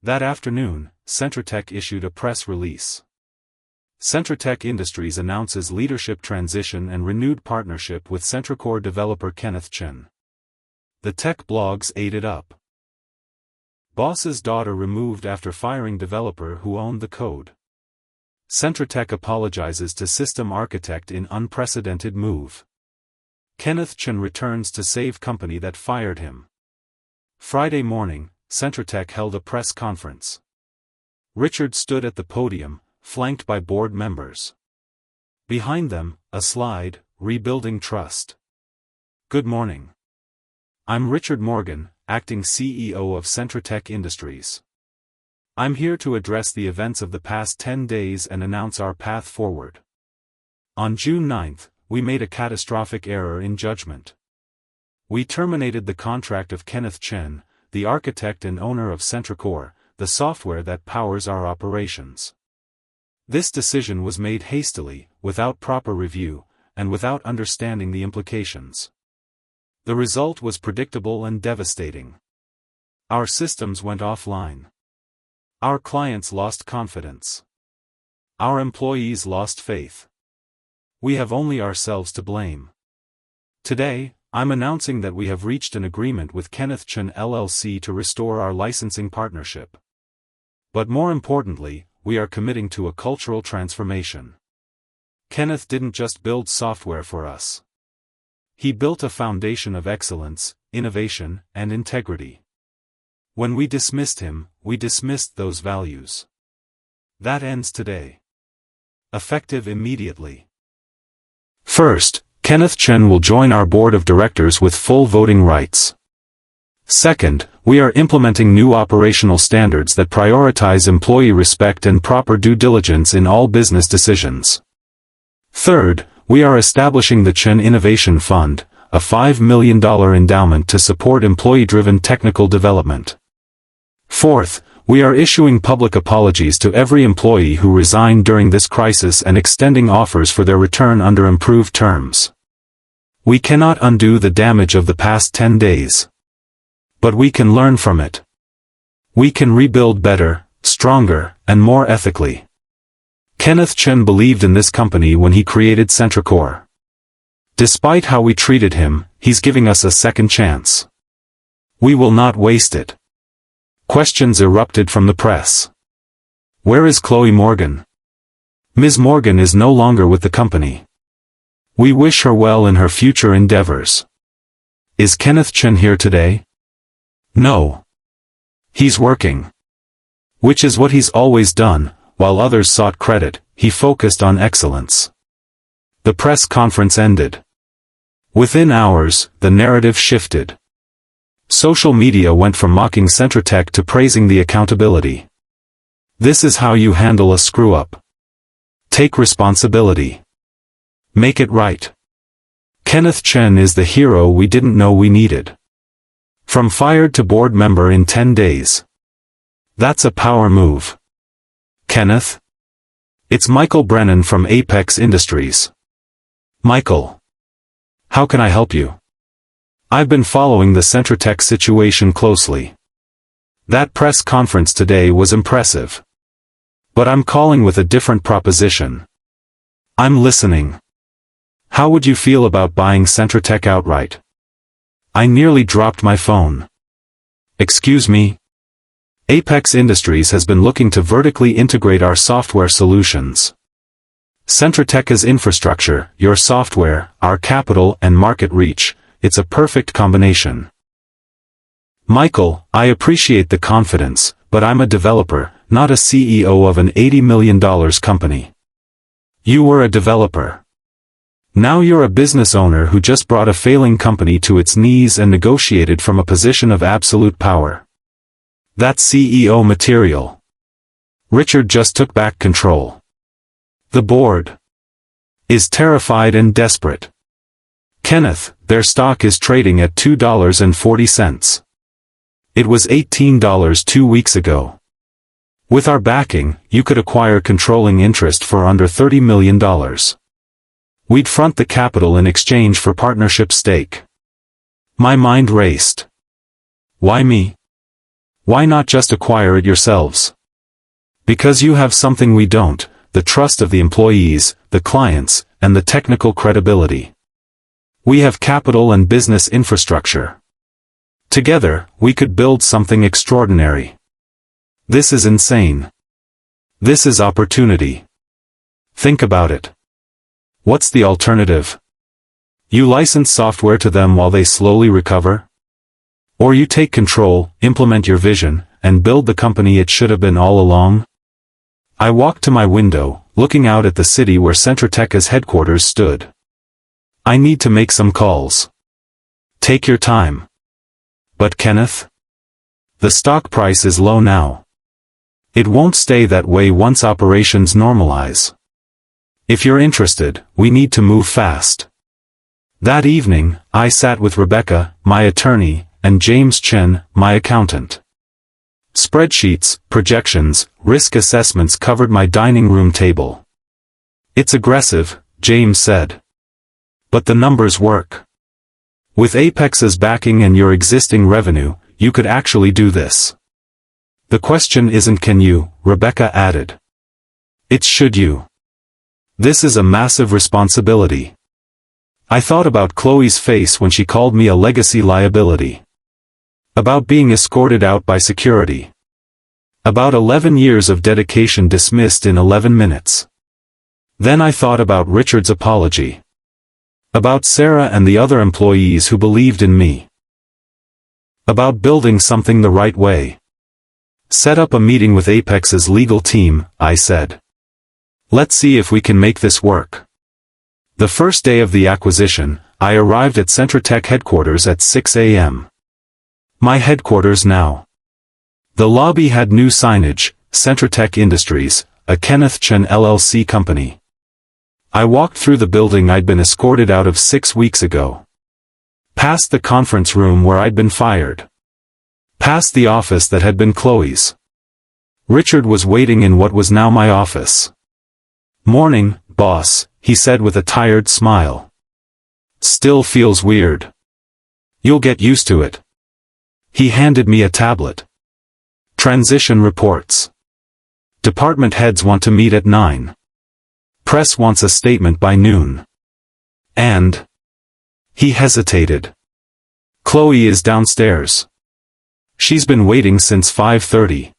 A: That afternoon, Centritech issued a press release. Centritech Industries announces leadership transition and renewed partnership with Centricor developer Kenneth Chen. The tech blogs ate it up. Boss's daughter removed after firing developer who owned the code. Centratech apologizes to system architect in unprecedented move. Kenneth Chen returns to save company that fired him. Friday morning, Centratech held a press conference. Richard stood at the podium, flanked by board members. Behind them, a slide, Rebuilding Trust. Good morning. I'm Richard Morgan, acting CEO of Centratech Industries. I'm here to address the events of the past 10 days and announce our path forward. On June 9, we made a catastrophic error in judgment. We terminated the contract of Kenneth Chen, the architect and owner of Centracore, the software that powers our operations. This decision was made hastily, without proper review, and without understanding the implications. The result was predictable and devastating. Our systems went offline. Our clients lost confidence. Our employees lost faith. We have only ourselves to blame. Today, I'm announcing that we have reached an agreement with Kenneth Chen LLC to restore our licensing partnership. But more importantly, we are committing to a cultural transformation. Kenneth didn't just build software for us. He built a foundation of excellence, innovation, and integrity. When we dismissed him, we dismissed those values. That ends today. Effective immediately. First, Kenneth Chen will join our board of directors with full voting rights. Second, we are implementing new operational standards that prioritize employee respect and proper due diligence in all business decisions. Third, we are establishing the Chen Innovation Fund, a $5 million endowment to support employee-driven technical development. Fourth, we are issuing public apologies to every employee who resigned during this crisis and extending offers for their return under improved terms. We cannot undo the damage of the past 10 days. But we can learn from it. We can rebuild better, stronger, and more ethically. Kenneth Chen believed in this company when he created Centracore. Despite how we treated him, he's giving us a second chance. We will not waste it. Questions erupted from the press. Where is Chloe Morgan? Ms. Morgan is no longer with the company. We wish her well in her future endeavors. Is Kenneth Chen here today? No. He's working. Which is what he's always done, while others sought credit, he focused on excellence. The press conference ended. Within hours, the narrative shifted. Social media went from mocking Centratech to praising the accountability. This is how you handle a screw-up. Take responsibility. Make it right. Kenneth Chen is the hero we didn't know we needed. From fired to board member in 10 days. That's a power move. Kenneth? It's Michael Brennan from Apex Industries. Michael. How can I help you? I've been following the Centratech situation closely. That press conference today was impressive. But I'm calling with a different proposition. I'm listening. How would you feel about buying Centratech outright? I nearly dropped my phone. Excuse me? Apex Industries has been looking to vertically integrate our software solutions. Centratech's infrastructure, your software, our capital and market reach, it's a perfect combination. Michael, I appreciate the confidence, but I'm a developer, not a CEO of an $80 million company. You were a developer. Now you're a business owner who just brought a failing company to its knees and negotiated from a position of absolute power. That's CEO material. Richard just took back control. The board is terrified and desperate. Kenneth, their stock is trading at $2.40. It was $18 2 weeks ago. With our backing, you could acquire controlling interest for under $30 million. We'd front the capital in exchange for partnership stake. My mind raced. Why me? Why not just acquire it yourselves? Because you have something we don't, the trust of the employees, the clients, and the technical credibility. We have capital and business infrastructure. Together, we could build something extraordinary. This is insane. This is opportunity. Think about it. What's the alternative? You license software to them while they slowly recover? Or you take control, implement your vision, and build the company it should have been all along? I walked to my window, looking out at the city where Centratec's headquarters stood. I need to make some calls. Take your time. But Kenneth? The stock price is low now. It won't stay that way once operations normalize. If you're interested, we need to move fast. That evening, I sat with Rebecca, my attorney, and James Chen, my accountant. Spreadsheets, projections, risk assessments covered my dining room table. It's aggressive, James said. But the numbers work. With Apex's backing and your existing revenue, you could actually do this. The question isn't can you, Rebecca added. It's should you. This is a massive responsibility. I thought about Chloe's face when she called me a legacy liability. About being escorted out by security. About 11 years of dedication dismissed in 11 minutes. Then I thought about Richard's apology. About Sarah and the other employees who believed in me. About building something the right way. Set up a meeting with Apex's legal team, I said. Let's see if we can make this work. The first day of the acquisition, I arrived at Centratec headquarters at 6 a.m. My headquarters now. The lobby had new signage, Centratec Industries, a Kenneth Chen LLC company. I walked through the building I'd been escorted out of 6 weeks ago. Past the conference room where I'd been fired. Past the office that had been Chloe's. Richard was waiting in what was now my office. Morning, boss, he said with a tired smile. Still feels weird. You'll get used to it. He handed me a tablet. Transition reports. Department heads want to meet at 9. Press wants a statement by noon. And... He hesitated. Chloe is downstairs. She's been waiting since 5:30.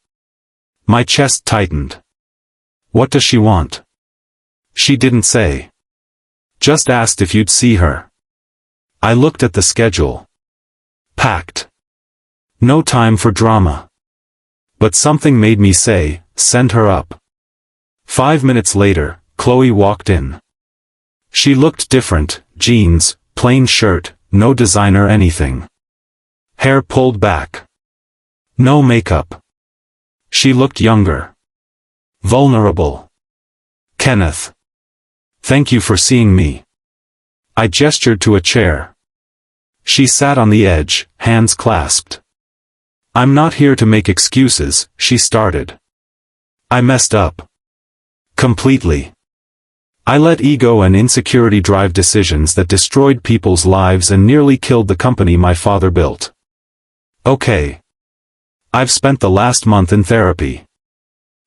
A: My chest tightened. What does she want? She didn't say. Just asked if you'd see her. I looked at the schedule. Packed. No time for drama. But something made me say, send her up. 5 minutes later, Chloe walked in. She looked different, jeans, plain shirt, no designer anything. Hair pulled back. No makeup. She looked younger. Vulnerable. Kenneth. Thank you for seeing me. I gestured to a chair. She sat on the edge, hands clasped. I'm not here to make excuses, she started. I messed up. Completely. I let ego and insecurity drive decisions that destroyed people's lives and nearly killed the company my father built. Okay. I've spent the last month in therapy.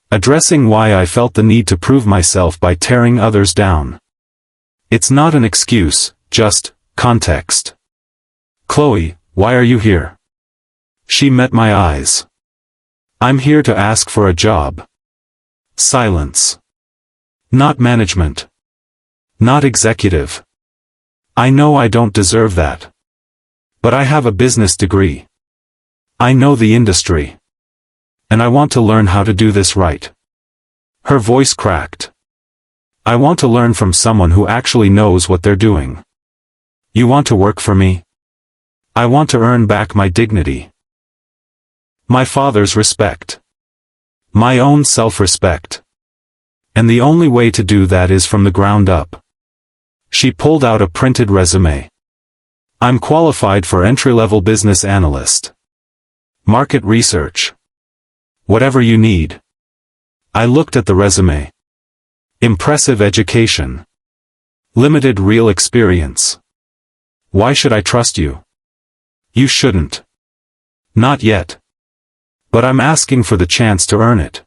A: Addressing why I felt the need to prove myself by tearing others down. It's not an excuse, just context. Chloe, why are you here? She met my eyes. I'm here to ask for a job. Silence. Not management. Not executive. I know I don't deserve that. But I have a business degree. I know the industry. And I want to learn how to do this right. Her voice cracked. I want to learn from someone who actually knows what they're doing. You want to work for me? I want to earn back my dignity. My father's respect. My own self-respect. And the only way to do that is from the ground up. She pulled out a printed resume. I'm qualified for entry-level business analyst. Market research. Whatever you need. I looked at the resume. Impressive education. Limited real experience. Why should I trust you? You shouldn't. Not yet. But I'm asking for the chance to earn it.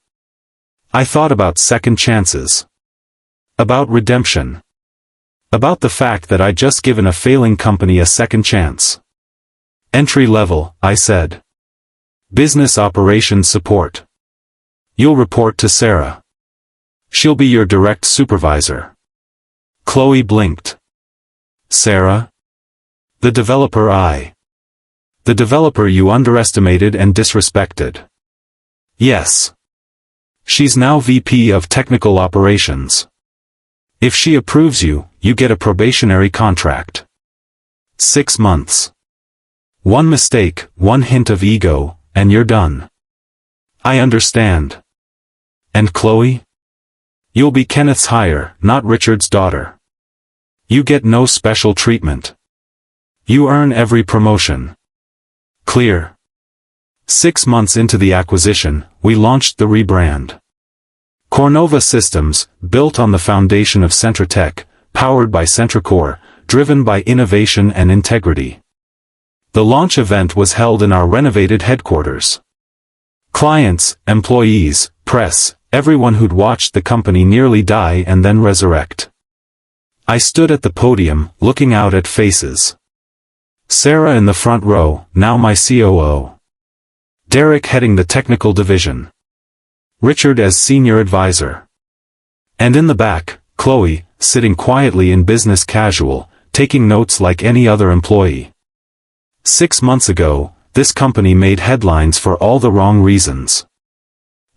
A: I thought about second chances. About redemption. About the fact that I'd just given a failing company a second chance. Entry level, I said. Business operations support. You'll report to Sarah. She'll be your direct supervisor. Chloe blinked. Sarah? The developer The developer you underestimated and disrespected. Yes. She's now VP of Technical Operations. If she approves you, you get a probationary contract. 6 months. One mistake, one hint of ego, and you're done. I understand. And Chloe? You'll be Kenneth's hire, not Richard's daughter. You get no special treatment. You earn every promotion. Clear. 6 months into the acquisition, we launched the rebrand. Cornova Systems, built on the foundation of Centratech, powered by CentraCore, driven by innovation and integrity. The launch event was held in our renovated headquarters. Clients, employees, press, everyone who'd watched the company nearly die and then resurrect. I stood at the podium, looking out at faces. Sarah in the front row, now my COO. Derek heading the technical division. Richard as senior advisor. And in the back, Chloe, sitting quietly in business casual, taking notes like any other employee. 6 months ago, this company made headlines for all the wrong reasons.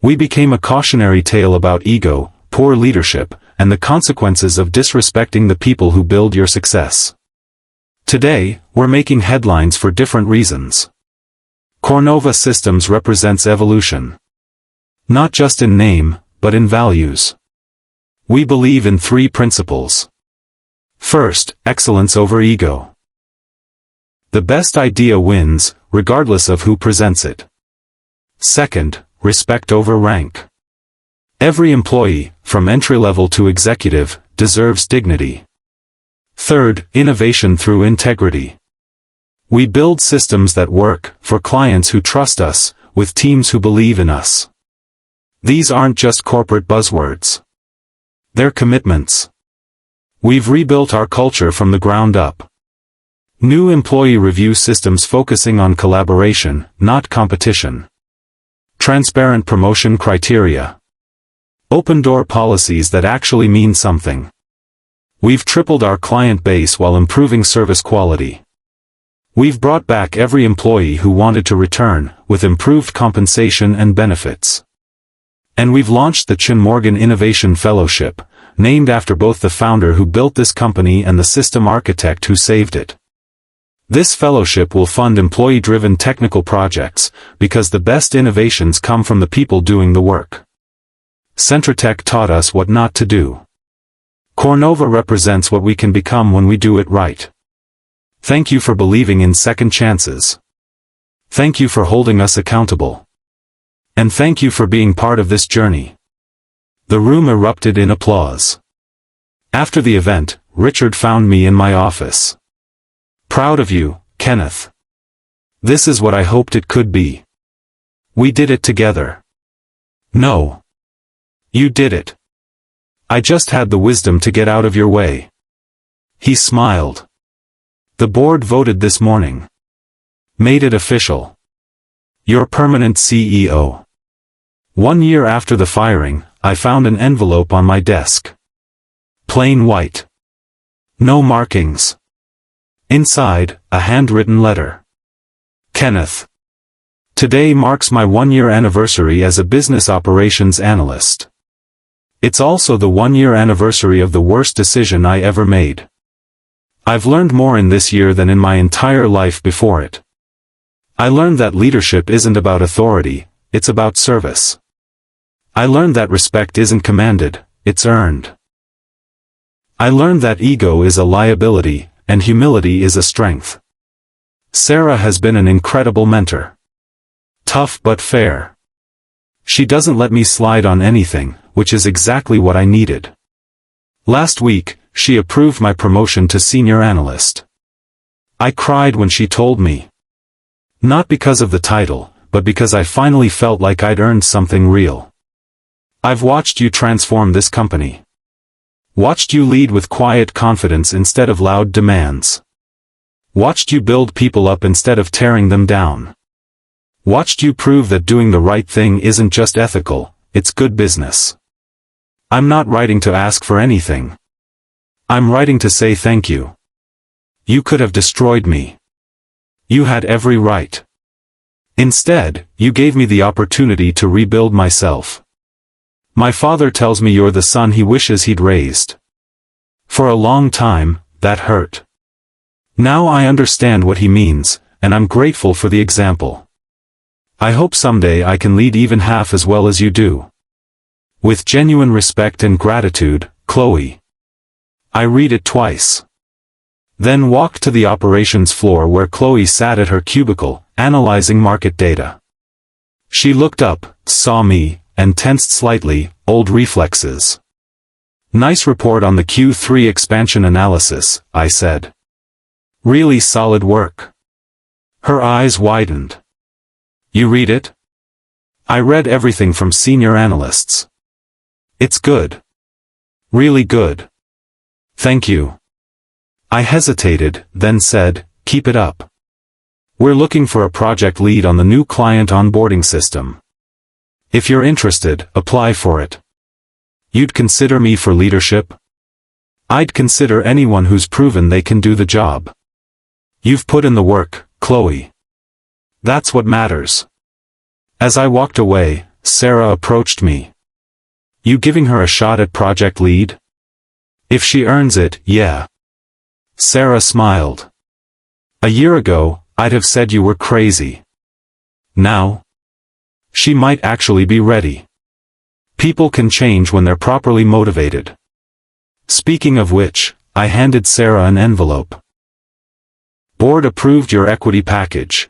A: We became a cautionary tale about ego, poor leadership, and the consequences of disrespecting the people who build your success. Today, we're making headlines for different reasons. Cornova Systems represents evolution. Not just in name, but in values. We believe in 3 principles. First, excellence over ego. The best idea wins, regardless of who presents it. Second, respect over rank. Every employee, from entry-level to executive, deserves dignity. Third, innovation through integrity. We build systems that work, for clients who trust us, with teams who believe in us. These aren't just corporate buzzwords. They're commitments. We've rebuilt our culture from the ground up. New employee review systems focusing on collaboration, not competition. Transparent promotion criteria. Open door policies that actually mean something. We've tripled our client base while improving service quality. We've brought back every employee who wanted to return, with improved compensation and benefits. And we've launched the Chin Morgan Innovation Fellowship, named after both the founder who built this company and the system architect who saved it. This fellowship will fund employee-driven technical projects, because the best innovations come from the people doing the work. Centratech taught us what not to do. Cornova represents what we can become when we do it right. Thank you for believing in second chances. Thank you for holding us accountable. And thank you for being part of this journey. The room erupted in applause. After the event, Richard found me in my office. Proud of you, Kenneth. This is what I hoped it could be. We did it together. No. You did it. I just had the wisdom to get out of your way. He smiled. The board voted this morning. Made it official. You're permanent CEO. 1 year after the firing, I found an envelope on my desk. Plain white. No markings. Inside, a handwritten letter. Kenneth. Today marks my 1-year anniversary as a business operations analyst. It's also the 1-year anniversary of the worst decision I ever made. I've learned more in this year than in my entire life before it. I learned that leadership isn't about authority, it's about service. I learned that respect isn't commanded, it's earned. I learned that ego is a liability, and humility is a strength. Sarah has been an incredible mentor. Tough but fair. She doesn't let me slide on anything, which is exactly what I needed. Last week, she approved my promotion to senior analyst. I cried when she told me. Not because of the title, but because I finally felt like I'd earned something real. I've watched you transform this company. Watched you lead with quiet confidence instead of loud demands. Watched you build people up instead of tearing them down. Watched you prove that doing the right thing isn't just ethical, it's good business. I'm not writing to ask for anything. I'm writing to say thank you. You could have destroyed me. You had every right. Instead, you gave me the opportunity to rebuild myself. My father tells me you're the son he wishes he'd raised. For a long time, that hurt. Now I understand what he means, and I'm grateful for the example. I hope someday I can lead even half as well as you do. With genuine respect and gratitude, Chloe. I read it twice. Then walked to the operations floor where Chloe sat at her cubicle, analyzing market data. She looked up, saw me, and tensed slightly, old reflexes. Nice report on the Q3 expansion analysis, I said. Really solid work. Her eyes widened. You read it? I read everything from senior analysts. It's good. Really good. Thank you. I hesitated, then said, keep it up. We're looking for a project lead on the new client onboarding system. If you're interested, apply for it. You'd consider me for leadership? I'd consider anyone who's proven they can do the job. You've put in the work, Chloe. That's what matters. As I walked away, Sarah approached me. You giving her a shot at project lead? If she earns it, yeah. Sarah smiled. A year ago, I'd have said you were crazy. Now? She might actually be ready. People can change when they're properly motivated. Speaking of which, I handed Sarah an envelope. Board approved your equity package.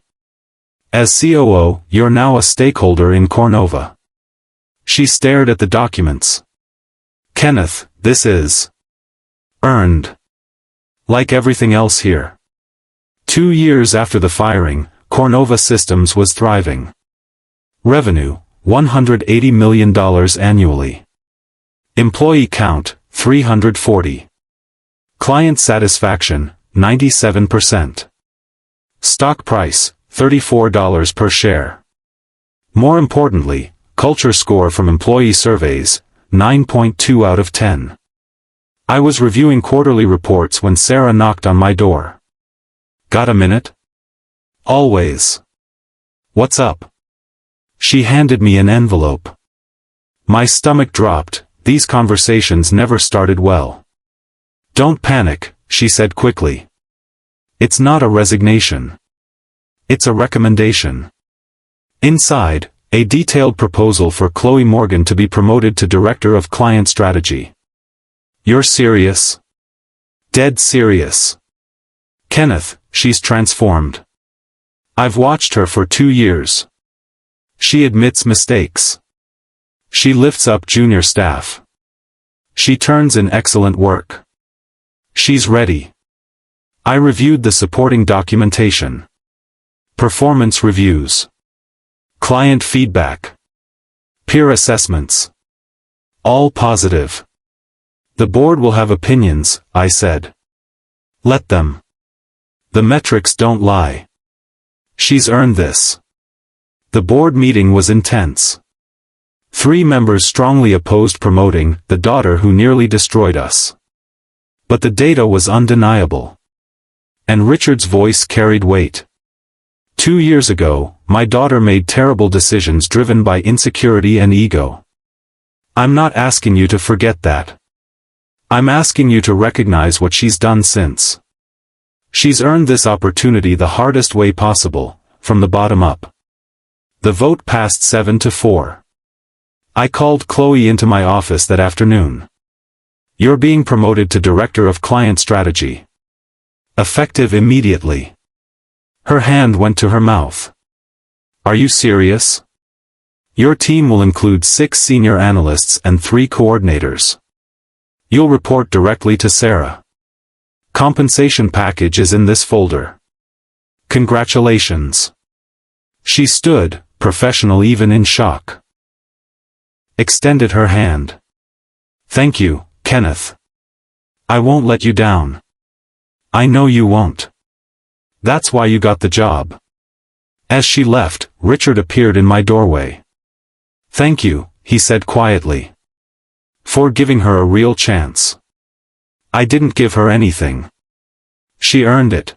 A: As COO, you're now a stakeholder in Cornova. She stared at the documents. Kenneth, this is earned. Like everything else here. 2 years after the firing, Cornova Systems was thriving. Revenue, $180 million annually. Employee count, 340. Client satisfaction, 97%. Stock price, $34 per share. More importantly, culture score from employee surveys, 9.2 out of 10. I was reviewing quarterly reports when Sarah knocked on my door. Got a minute? Always. What's up? She handed me an envelope. My stomach dropped, these conversations never started well. Don't panic, she said quickly. It's not a resignation. It's a recommendation. Inside, a detailed proposal for Chloe Morgan to be promoted to Director of Client Strategy. You're serious? Dead serious. Kenneth, she's transformed. I've watched her for 2 years. She admits mistakes. She lifts up junior staff. She turns in excellent work. She's ready. I reviewed the supporting documentation. Performance reviews. Client feedback. Peer assessments. All positive. The board will have opinions, I said. Let them. The metrics don't lie. She's earned this. The board meeting was intense. 3 members strongly opposed promoting the daughter who nearly destroyed us. But the data was undeniable. And Richard's voice carried weight. 2 years ago, my daughter made terrible decisions driven by insecurity and ego. I'm not asking you to forget that. I'm asking you to recognize what she's done since. She's earned this opportunity the hardest way possible, from the bottom up. The vote passed 7-4. I called Chloe into my office that afternoon. You're being promoted to Director of Client Strategy. Effective immediately. Her hand went to her mouth. Are you serious? Your team will include 6 senior analysts and 3 coordinators. You'll report directly to Sarah. Compensation package is in this folder. Congratulations. She stood, professional even in shock. Extended her hand. Thank you, Kenneth. I won't let you down. I know you won't. That's why you got the job. As she left, Richard appeared in my doorway. Thank you, he said quietly. For giving her a real chance. I didn't give her anything. She earned it.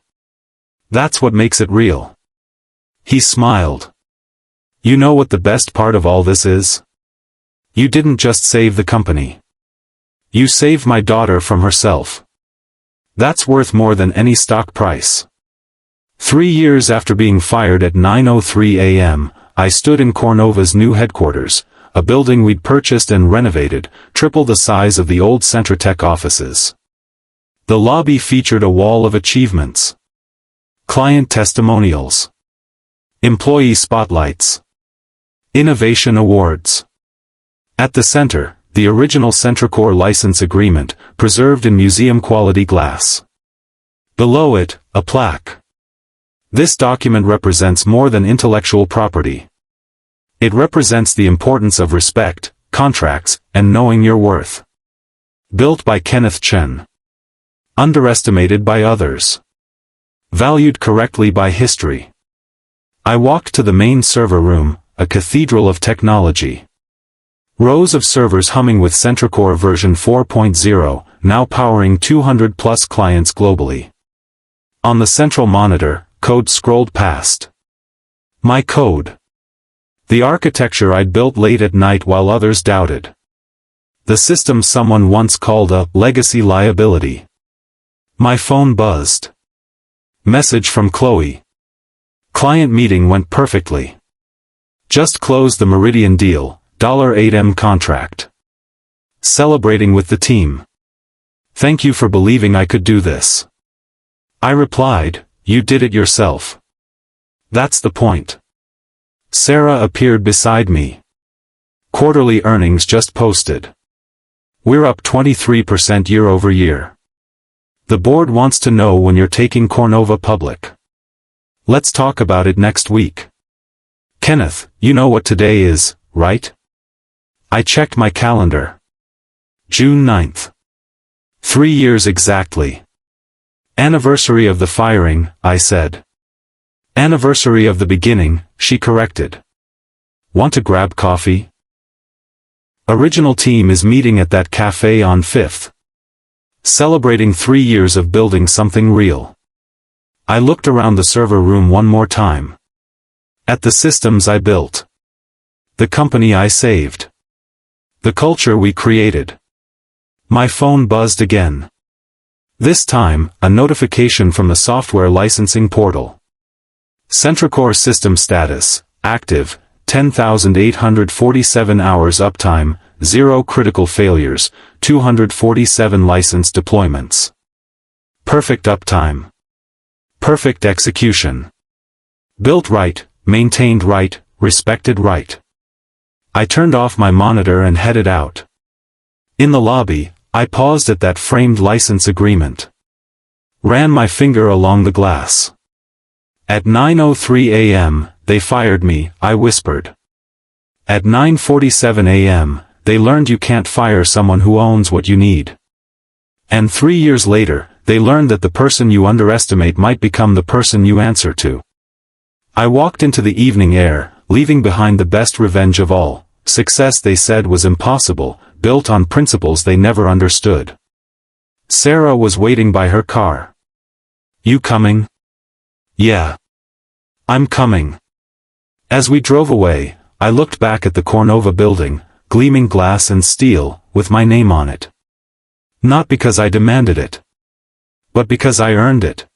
A: That's what makes it real. He smiled. You know what the best part of all this is? You didn't just save the company. You saved my daughter from herself. That's worth more than any stock price. 3 years after being fired at 9:03 a.m., I stood in Cornova's new headquarters, a building we'd purchased and renovated, triple the size of the old Centratech offices. The lobby featured a wall of achievements. Client testimonials. Employee spotlights. Innovation awards. At the center, the original Centracore license agreement, preserved in museum-quality glass. Below it, a plaque. This document represents more than intellectual property. It represents the importance of respect, contracts, and knowing your worth. Built by Kenneth Chen. Underestimated by others. Valued correctly by history. I walked to the main server room, a cathedral of technology. Rows of servers humming with Centracore version 4.0, now powering 200-plus clients globally. On the central monitor, code scrolled past. My code. The architecture I'd built late at night while others doubted. The system someone once called a legacy liability. My phone buzzed. Message from Chloe. Client meeting went perfectly. Just closed the Meridian deal, $8M contract. Celebrating with the team. Thank you for believing I could do this. I replied, you did it yourself. That's the point. Sarah appeared beside me. Quarterly earnings just posted. We're up 23% year over year. The board wants to know when you're taking Cornova public. Let's talk about it next week. Kenneth, you know what today is, right? I checked my calendar. June 9th. 3 years exactly. Anniversary of the firing, I said. Anniversary of the beginning, she corrected. Want to grab coffee? Original team is meeting at that cafe on 5th. Celebrating 3 years of building something real. I looked around the server room one more time. At the systems I built. The company I saved. The culture we created. My phone buzzed again. This time, a notification from the software licensing portal. Centracore system status, active, 10,847 hours uptime, 0 critical failures, 247 license deployments. Perfect uptime. Perfect execution. Built right, maintained right, respected right. I turned off my monitor and headed out. In the lobby, I paused at that framed license agreement. Ran my finger along the glass. At 9:03 a.m., they fired me, I whispered. At 9:47 a.m., they learned you can't fire someone who owns what you need. And 3 years later, they learned that the person you underestimate might become the person you answer to. I walked into the evening air, leaving behind the best revenge of all. Success they said was impossible, built on principles they never understood. Sarah was waiting by her car. You coming? Yeah. I'm coming. As we drove away, I looked back at the Cornova building, gleaming glass and steel, with my name on it. Not because I demanded it. But because I earned it.